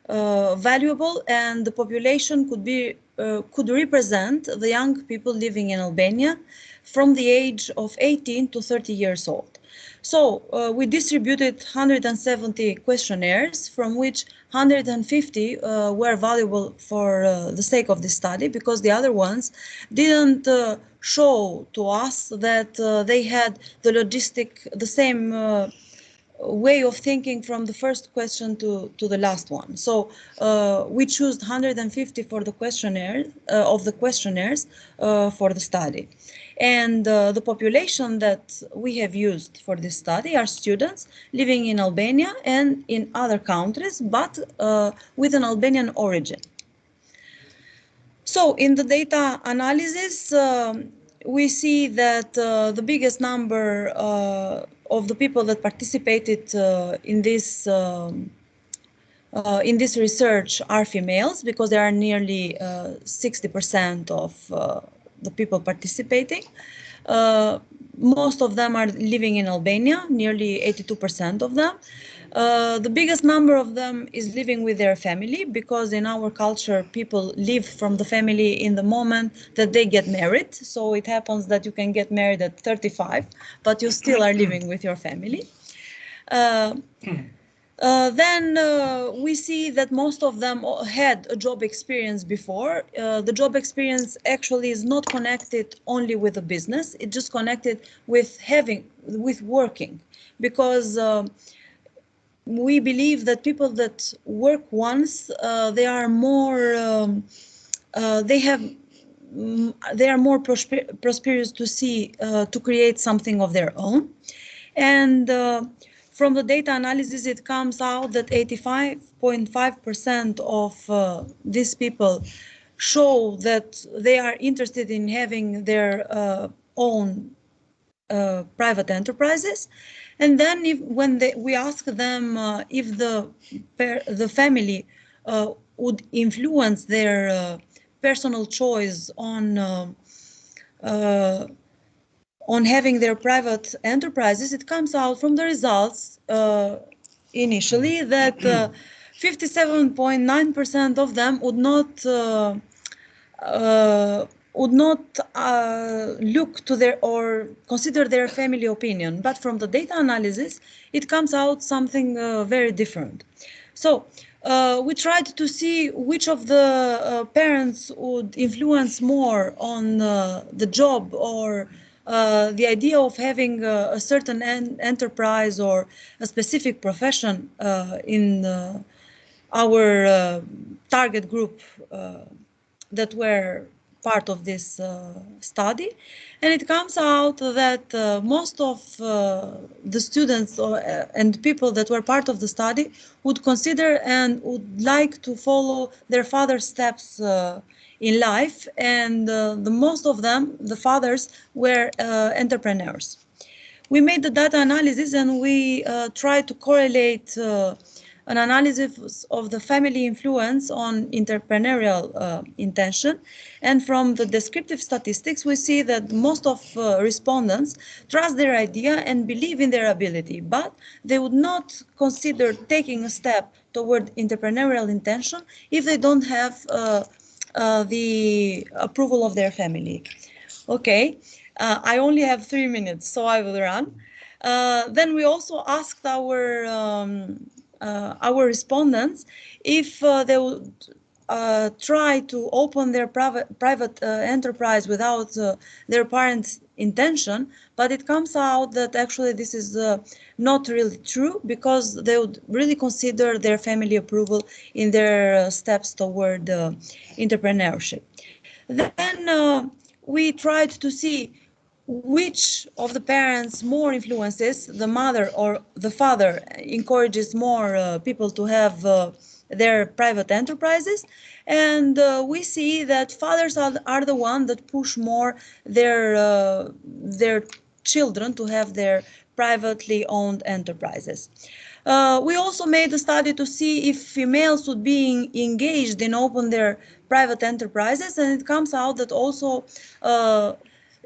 valuable, and the population could represent the young people living in Albania from the age of 18 to 30 years old. So we distributed 170 questionnaires, from which 150 were valuable for the sake of this study, because the other ones didn't show to us that they had the same way of thinking from the first question to the last one. So we chose 150 for the questionnaire of the questionnaires for the study. And the population that we have used for this study are students living in Albania and in other countries, but with an Albanian origin. So in the data analysis, we see that the biggest number of the people that participated in this research are females, because there are nearly 60% of the people participating. Most of them are living in Albania, nearly 82% of them. The biggest number of them is living with their family, because in our culture, people leave from the family in the moment that they get married. So it happens that you can get married at 35, but you still are living with your family. Then we see that most of them had a job experience before. The job experience actually is not connected only with the business. It's just connected with working, because we believe that people that work once, they are more prosperous to see to create something of their own. And from the data analysis, it comes out that 85.5% of these people show that they are interested in having their own private enterprises. And then when we ask them if the family would influence their personal choice on having their private enterprises, it comes out from the results initially that 57.9% of them would not look to their or consider their family opinion. But from the data analysis, it comes out something very different. So we tried to see which of the parents would influence more on the job or the idea of having a certain enterprise or a specific profession in our target group that were part of this study. And it comes out that most of the students and people that were part of the study would consider and would like to follow their father's steps in life, and the most of them, the fathers, were entrepreneurs. We made the data analysis and we tried to correlate an analysis of the family influence on entrepreneurial intention. And from the descriptive statistics, we see that most of respondents trust their idea and believe in their ability, but they would not consider taking a step toward entrepreneurial intention if they don't have the approval of their family. Okay, I only have 3 minutes, so I will run. Then we also asked our respondents if they would try to open their private enterprise without their parents' intention, but it comes out that actually this is not really true, because they would really consider their family approval in their steps toward entrepreneurship. Then we tried to see which of the parents more influences, the mother or the father encourages more people to have their private enterprises. And we see that fathers are the ones that push more their children to have their privately owned enterprises. We also made a study to see if females would be engaged in open their private enterprises, and it comes out that also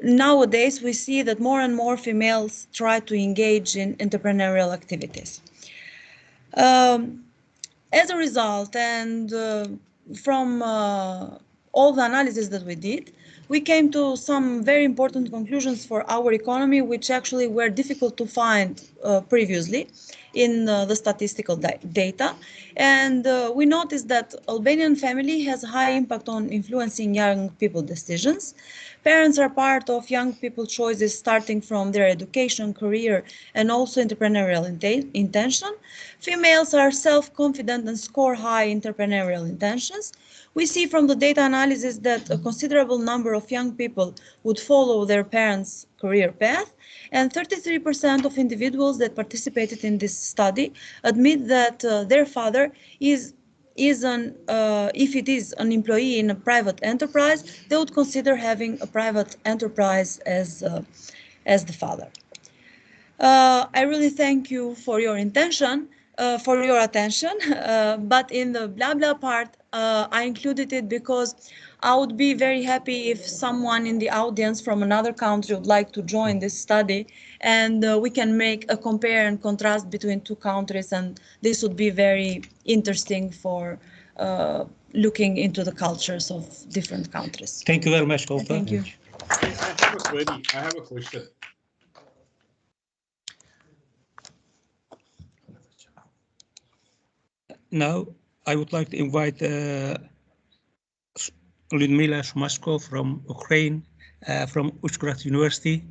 nowadays we see that more and more females try to engage in entrepreneurial activities. As a result, and from all the analysis that we did, we came to some very important conclusions for our economy, which actually were difficult to find previously in the statistical data. And we noticed that Albanian family has a high impact on influencing young people decisions. Parents are part of young people choices starting from their education, career, and also entrepreneurial intention. Females are self-confident and score high entrepreneurial intentions. We see from the data analysis that a considerable number of young people would follow their parents' career path, and 33% of individuals that participated in this study admit that their father is if it is an employee in a private enterprise, they would consider having a private enterprise as the father. I really thank you for your attention, but in the blah blah part, I included it because I would be very happy if someone in the audience from another country would like to join this study, and we can make a compare and contrast between two countries, and this would be very interesting for looking into the cultures of different countries. Thank you very much, Golta. Thank you. I have a query. I have a question. Now, I would like to invite Lyudmila Shumashko from Ukraine, from Uzhgorod University.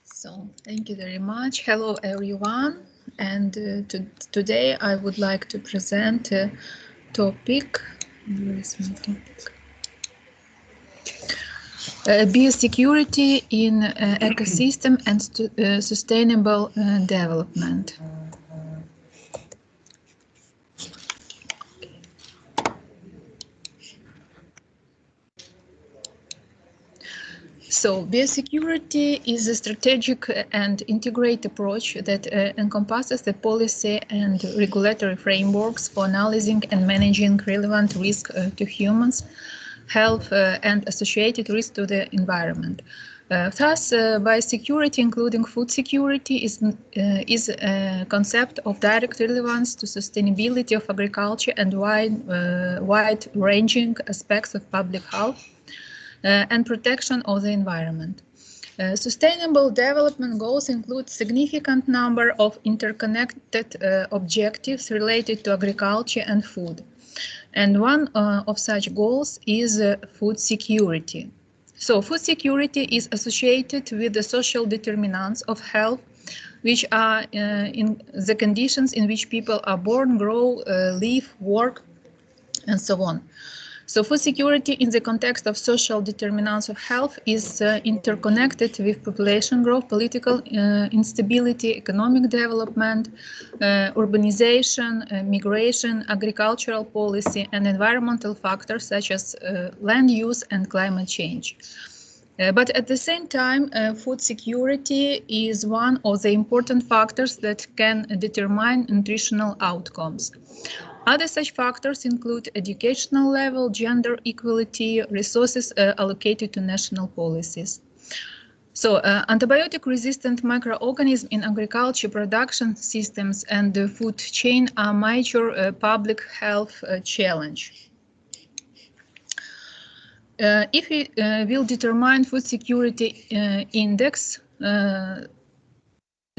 So, thank you very much. Hello, everyone. And today I would like to present a topic. Where is my topic? Biosecurity in ecosystem and sustainable development. So, biosecurity is a strategic and integrated approach that encompasses the policy and regulatory frameworks for analyzing and managing relevant risks to humans, health, and associated risks to the environment. Thus, biosecurity, including food security, is a concept of direct relevance to sustainability of agriculture and wide-ranging aspects of public health and protection of the environment. Sustainable development goals include significant number of interconnected objectives related to agriculture and food. And one of such goals is food security. So food security is associated with the social determinants of health, which are in the conditions in which people are born, grow, live, work, and so on. So food security in the context of social determinants of health is interconnected with population growth, political instability, economic development, urbanization, migration, agricultural policy, and environmental factors such as land use and climate change. But at the same time, food security is one of the important factors that can determine nutritional outcomes. Other such factors include educational level, gender equality, resources allocated to national policies. So, antibiotic-resistant microorganisms in agriculture production systems and the food chain are major public health challenge. If we will determine food security index,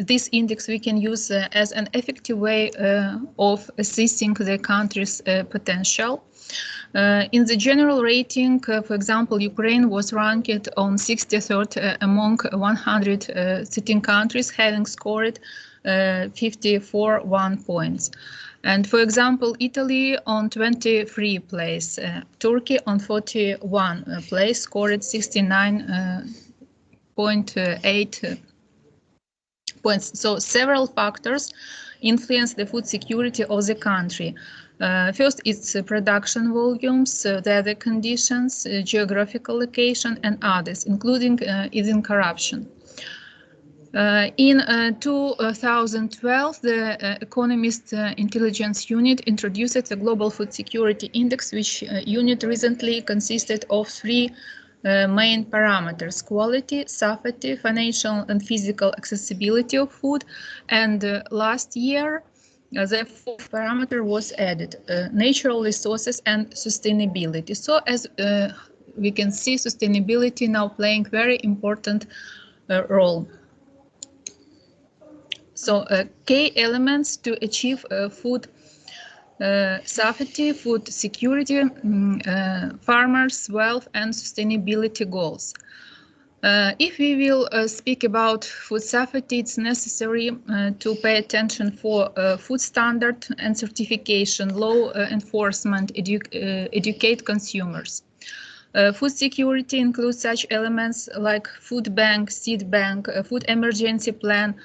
this index we can use as an effective way of assessing the country's potential. In the general rating, for example, Ukraine was ranked on 63rd among 113 countries, having scored 54 points. And for example, Italy on 23 place, Turkey on 41 place, scored 69.8 points. So several factors influence the food security of the country. First, it's production volumes, weather conditions, geographical location, and others, including even corruption. In 2012, the Economist Intelligence Unit introduced the Global Food Security Index, which unit recently consisted of three main parameters: quality, safety, financial and physical accessibility of food. And last year, the fourth parameter was added, natural resources and sustainability. So as we can see, sustainability now playing very important role. So key elements to achieve food safety, food security, farmers' wealth and sustainability goals. If we will speak about food safety, it's necessary to pay attention for food standard and certification, law enforcement, educate consumers. Food security includes such elements like food bank, seed bank, food emergency plan,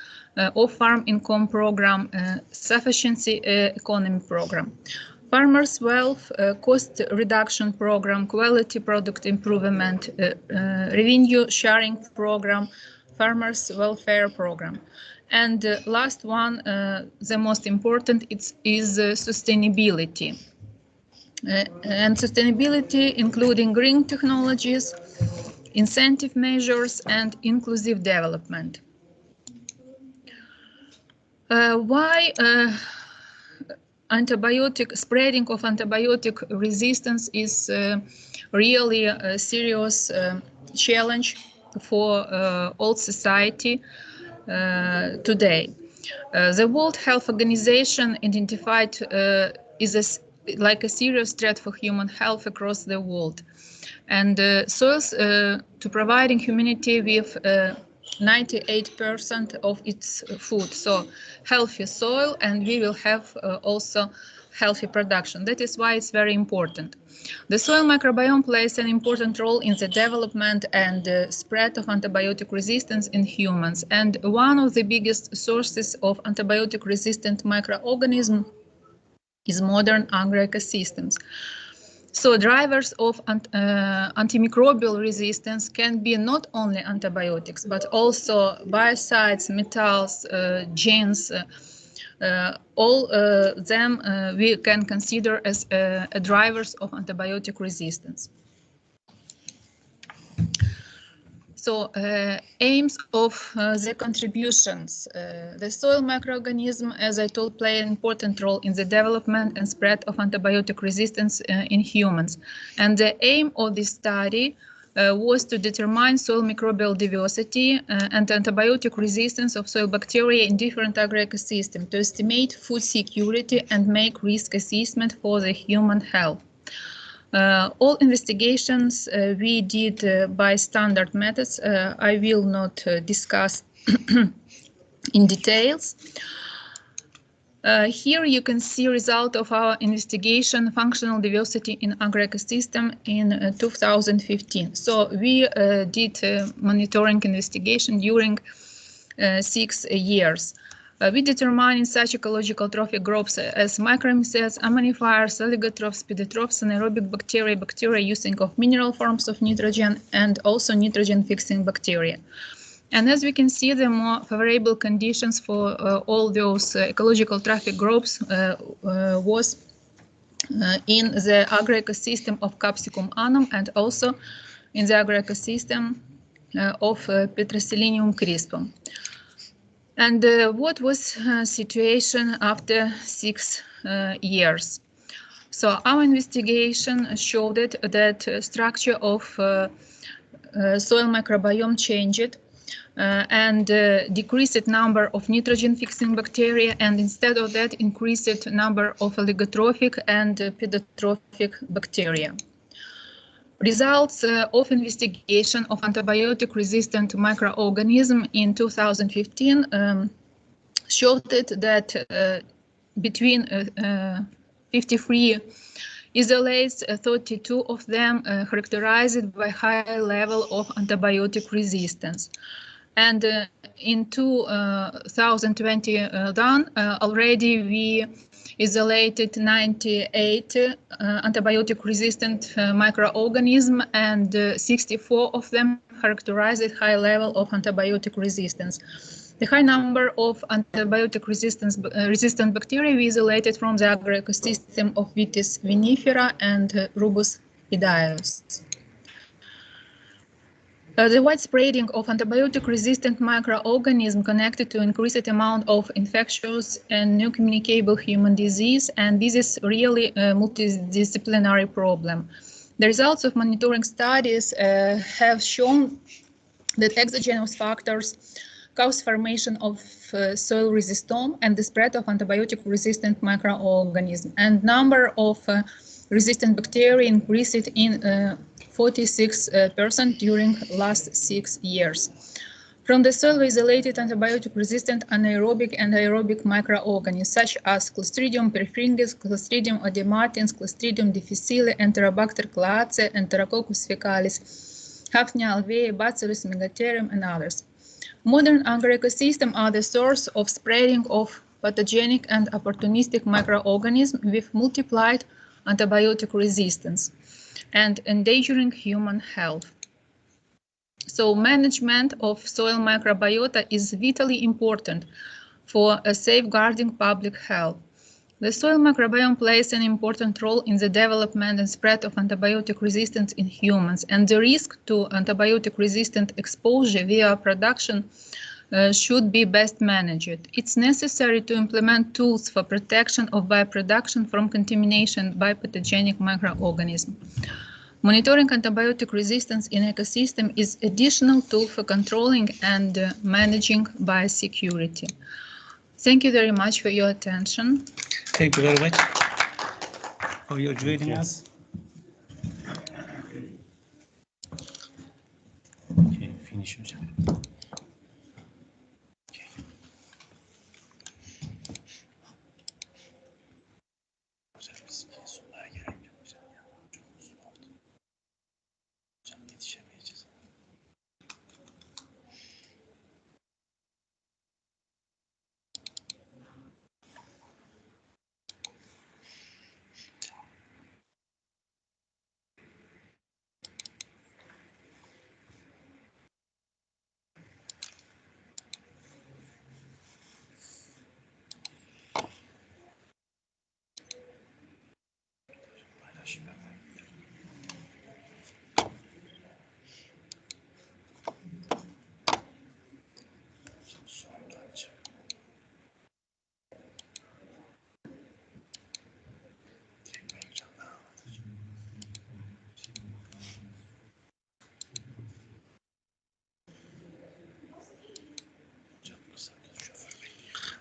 off-farm income program, sufficiency economy program. Farmers' wealth, cost reduction program, quality product improvement, revenue sharing program, farmers' welfare program. And last one, the most important, is sustainability. And sustainability, including green technologies, incentive measures, and inclusive development. Why spreading of antibiotic resistance is really a serious challenge for all society today. The World Health Organization identified like a serious threat for human health across the world, and soils to providing humanity with 98% of its food. So healthy soil, and we will have also healthy production. That is why it's very important. The soil microbiome plays an important role in the development and spread of antibiotic resistance in humans. And one of the biggest sources of antibiotic resistant microorganisms is modern agroecosystems. So drivers of antimicrobial resistance can be not only antibiotics, but also biocides, metals, genes. All them we can consider as drivers of antibiotic resistance. So aims of the contributions. The soil microorganism, as I told, play an important role in the development and spread of antibiotic resistance in humans. And the aim of this study was to determine soil microbial diversity and antibiotic resistance of soil bacteria in different agroecosystems, to estimate food security and make risk assessment for the human health. All investigations we did by standard methods. I will not discuss in details. Here you can see result of our investigation, functional diversity in agroecosystem in 2015. So we did monitoring investigation during 6 years. We determine in such ecological trophic groups as micromycetes, ammonifiers, allotrophs, pedotrophs, anaerobic bacteria, bacteria using of mineral forms of nitrogen, and also nitrogen-fixing bacteria. And as we can see, the more favorable conditions for all those ecological trophic groups was in the agroecosystem of Capsicum annum and also in the agroecosystem of Petroselenium crispum. And what was situation after 6 years? So our investigation showed that structure of soil microbiome changed and decreased number of nitrogen-fixing bacteria, and instead of that increased number of allogotrophic and pedotrophic bacteria. Results of investigation of antibiotic-resistant microorganism in 2015 showed that between 53 isolates, 32 of them characterized by high level of antibiotic resistance. And in 2021, already we isolated 98 antibiotic-resistant microorganisms, and 64 of them characterized high level of antibiotic resistance. The high number of antibiotic resistant bacteria we isolated from the agroecosystem of Vitis vinifera and Rubus idaeus. The widespreading of antibiotic-resistant microorganisms connected to increased amount of infectious and non-communicable human disease, and this is really a multidisciplinary problem. The results of monitoring studies have shown that exogenous factors cause formation of soil rhizostome and the spread of antibiotic-resistant microorganisms, and number of resistant bacteria increased in 46% during last 6 years. From the soil isolated antibiotic-resistant anaerobic and aerobic microorganisms such as Clostridium perfringens, Clostridium odematans, Clostridium difficile, Enterobacter cloacae, Enterococcus fecalis, Hafnia alveoli, Bacillus megatherium, and others. Modern agroecosystems are the source of spreading of pathogenic and opportunistic microorganisms with multiplied antibiotic resistance and endangering human health. So management of soil microbiota is vitally important for safeguarding public health. The soil microbiome plays an important role in the development and spread of antibiotic resistance in humans, and the risk to antibiotic resistant exposure via production should be best managed. It's necessary to implement tools for protection of bioproduction from contamination by pathogenic microorganisms. Monitoring antibiotic resistance in ecosystem is additional tool for controlling and managing biosecurity. Thank you very much for your attention. Thank you very much for your joining us. Okay, finish.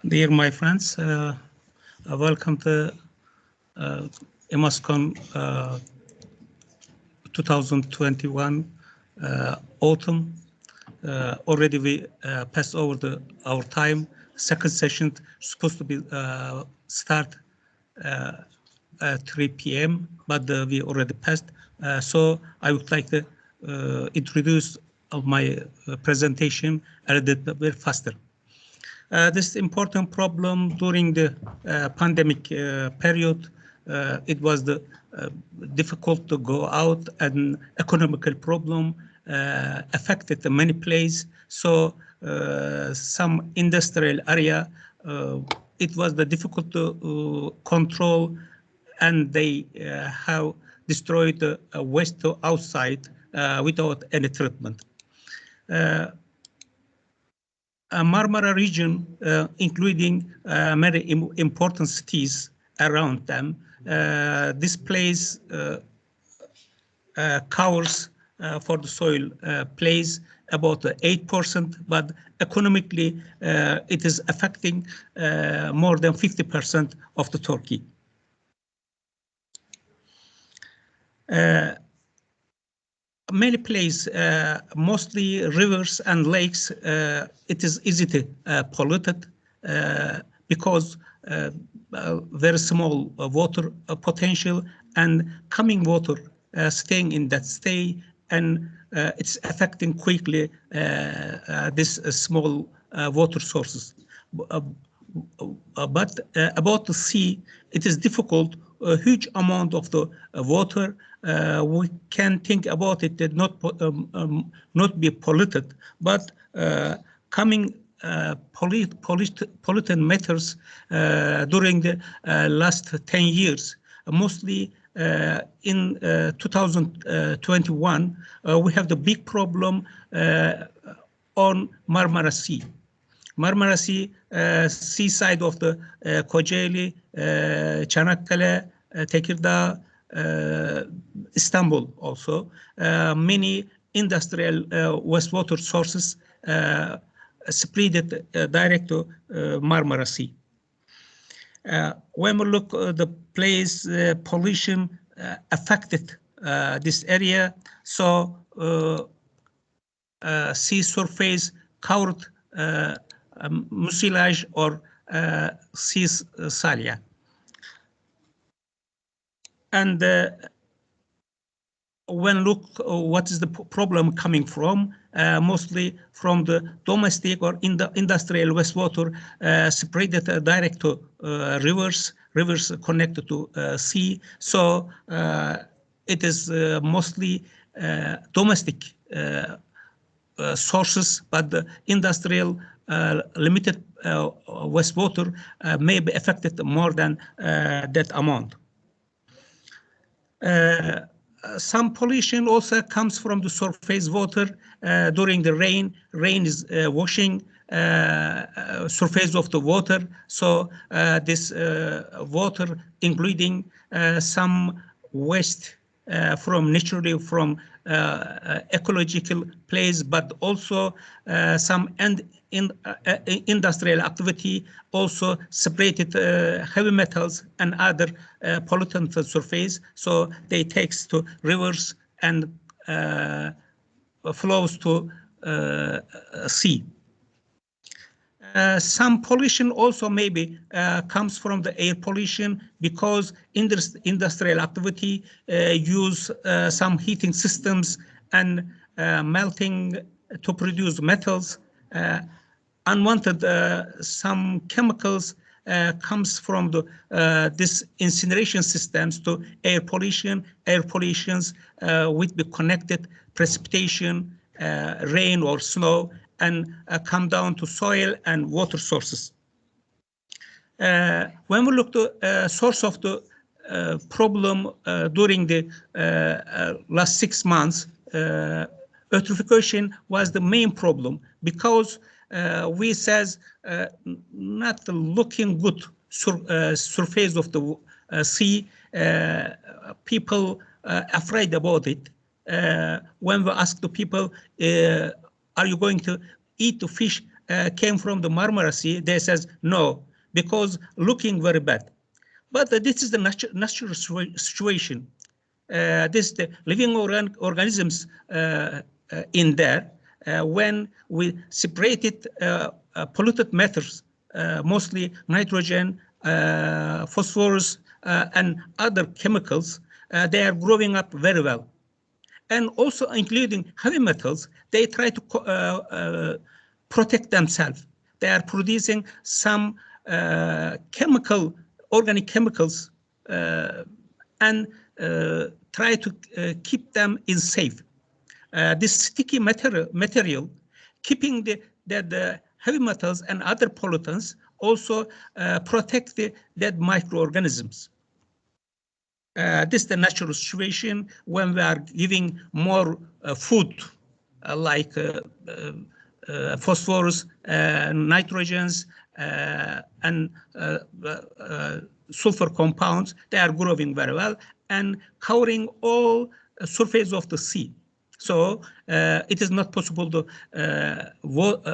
Dear my friends, welcome to Imascon 2021 autumn. Already we passed over our time. Second session is supposed to be start at 3 p.m., but we already passed. So I would like to introduce my presentation a little bit faster. This important problem during the pandemic period, it was difficult to go out, and economical problem affected many places. So some industrial area, it was difficult to control, and they have destroyed the waste outside without any treatment. Marmara region, including many important cities around them, this place covers for the soil plays about 8%, but economically it is affecting more than 50% of the Turkey. Many places, mostly rivers and lakes, it is easily polluted because very small water potential and coming water staying in that state, and it's affecting quickly this small water sources. But about the sea, it is difficult a huge amount of the water. We can think about it that not be polluted, but coming pollutant matters during the last 10 years, mostly in 2021, we have the big problem on Marmara Sea. Marmara Sea, seaside of the Kocaeli, Çanakkale, Tekirdağ, Istanbul also, many industrial wastewater sources spread direct to Marmara Sea. When we look at the place, pollution affected this area, so sea surface covered mucilage or sea salia. And when look what is the problem coming from, mostly from the domestic or industrial wastewater spread direct to rivers connected to sea. So it is mostly domestic sources, but the industrial limited wastewater may be affected more than that amount. Some pollution also comes from the surface water during the rain. Rain is washing surface of the water. So this water, including some waste from naturally from ecological place, but also some industrial activity also separated heavy metals and other pollutant surface. So they takes to rivers and flows to sea. Some pollution also maybe comes from the air pollution because industrial activity use some heating systems and melting to produce metals. Unwanted some chemicals comes from the this incineration systems to air pollution. Air pollutions would be connected precipitation, rain or snow, and come down to soil and water sources. When we look to source of the problem during the last 6 months, eutrophication was the main problem because we says not looking good surface of the sea. People afraid about it. When we ask the people, are you going to eat the fish came from the Marmara Sea? They says no, because looking very bad. But this is the natural situation. This is the living organisms in there. When we separated polluted matters, mostly nitrogen, phosphorus, and other chemicals, they are growing up very well. And also including heavy metals, they try to protect themselves. They are producing some organic chemicals, and try to keep them in safe. This sticky material keeping the heavy metals and other pollutants also protect the dead microorganisms. This is the natural situation when we are giving more food like phosphorus, nitrogens, and sulfur compounds. They are growing very well and covering all surface of the sea. So it is not possible to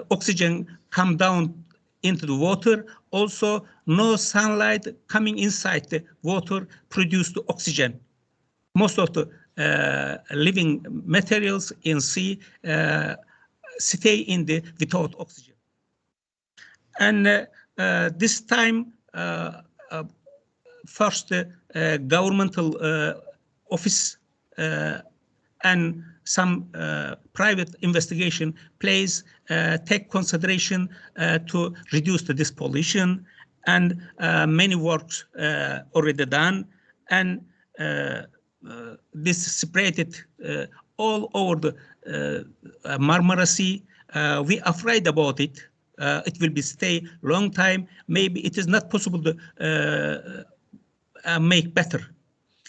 oxygen come down into the water. Also, no sunlight coming inside the water produce the oxygen. Most of the living materials in sea stay in the without oxygen. And this time, first governmental office and some private investigation plays take consideration to reduce this pollution, and many works already done. and this spread all over the Marmara Sea. We are afraid about it. It will be stay long time. Maybe it is not possible to make better.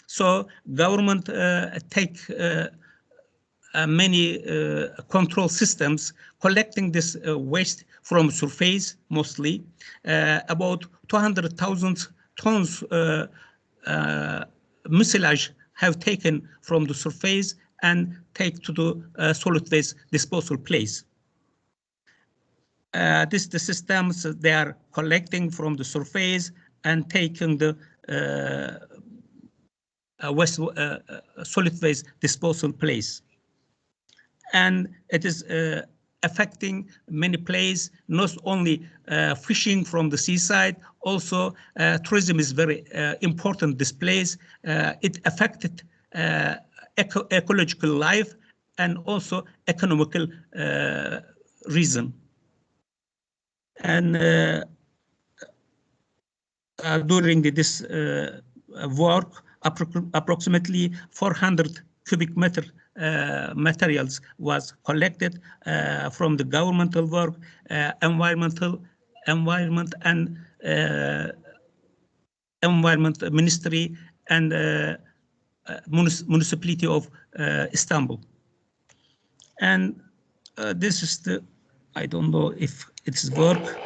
So government take many control systems collecting this waste from surface mostly. About 200,000 tons mucilage have taken from the surface and take to the solid waste disposal place. The systems they are collecting from the surface and taking the solid waste disposal place. And it is affecting many places, not only fishing from the seaside, also tourism is very important this place. It affected ecological life and also economical reason. And during this work, approximately 400 cubic meter materials was collected from the governmental work, environment and environment ministry and municipality of Istanbul. And this is the, I don't know if it's work.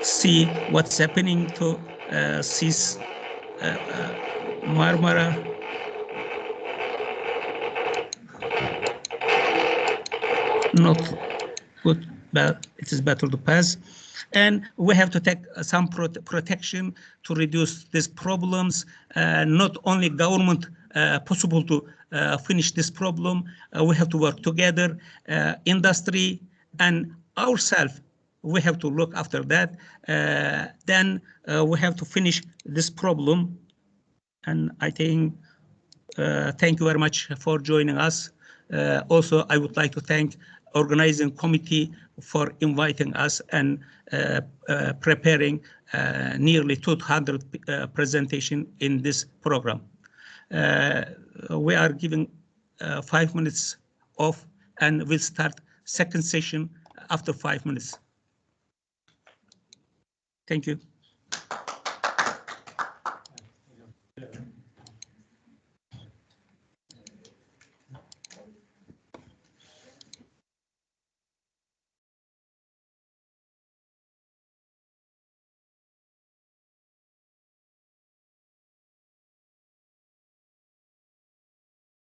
See what's happening to seas Marmara. Not good, but it is better to pass. And we have to take some protection to reduce these problems. Not only government possible to finish this problem, we have to work together, industry and ourselves. We have to look after that. Then we have to finish this problem. And I think, thank you very much for joining us. Also, I would like to thank organizing committee for inviting us and preparing nearly 200 presentation in this program. We are giving 5 minutes off and we'll start second session after 5 minutes. Thank you.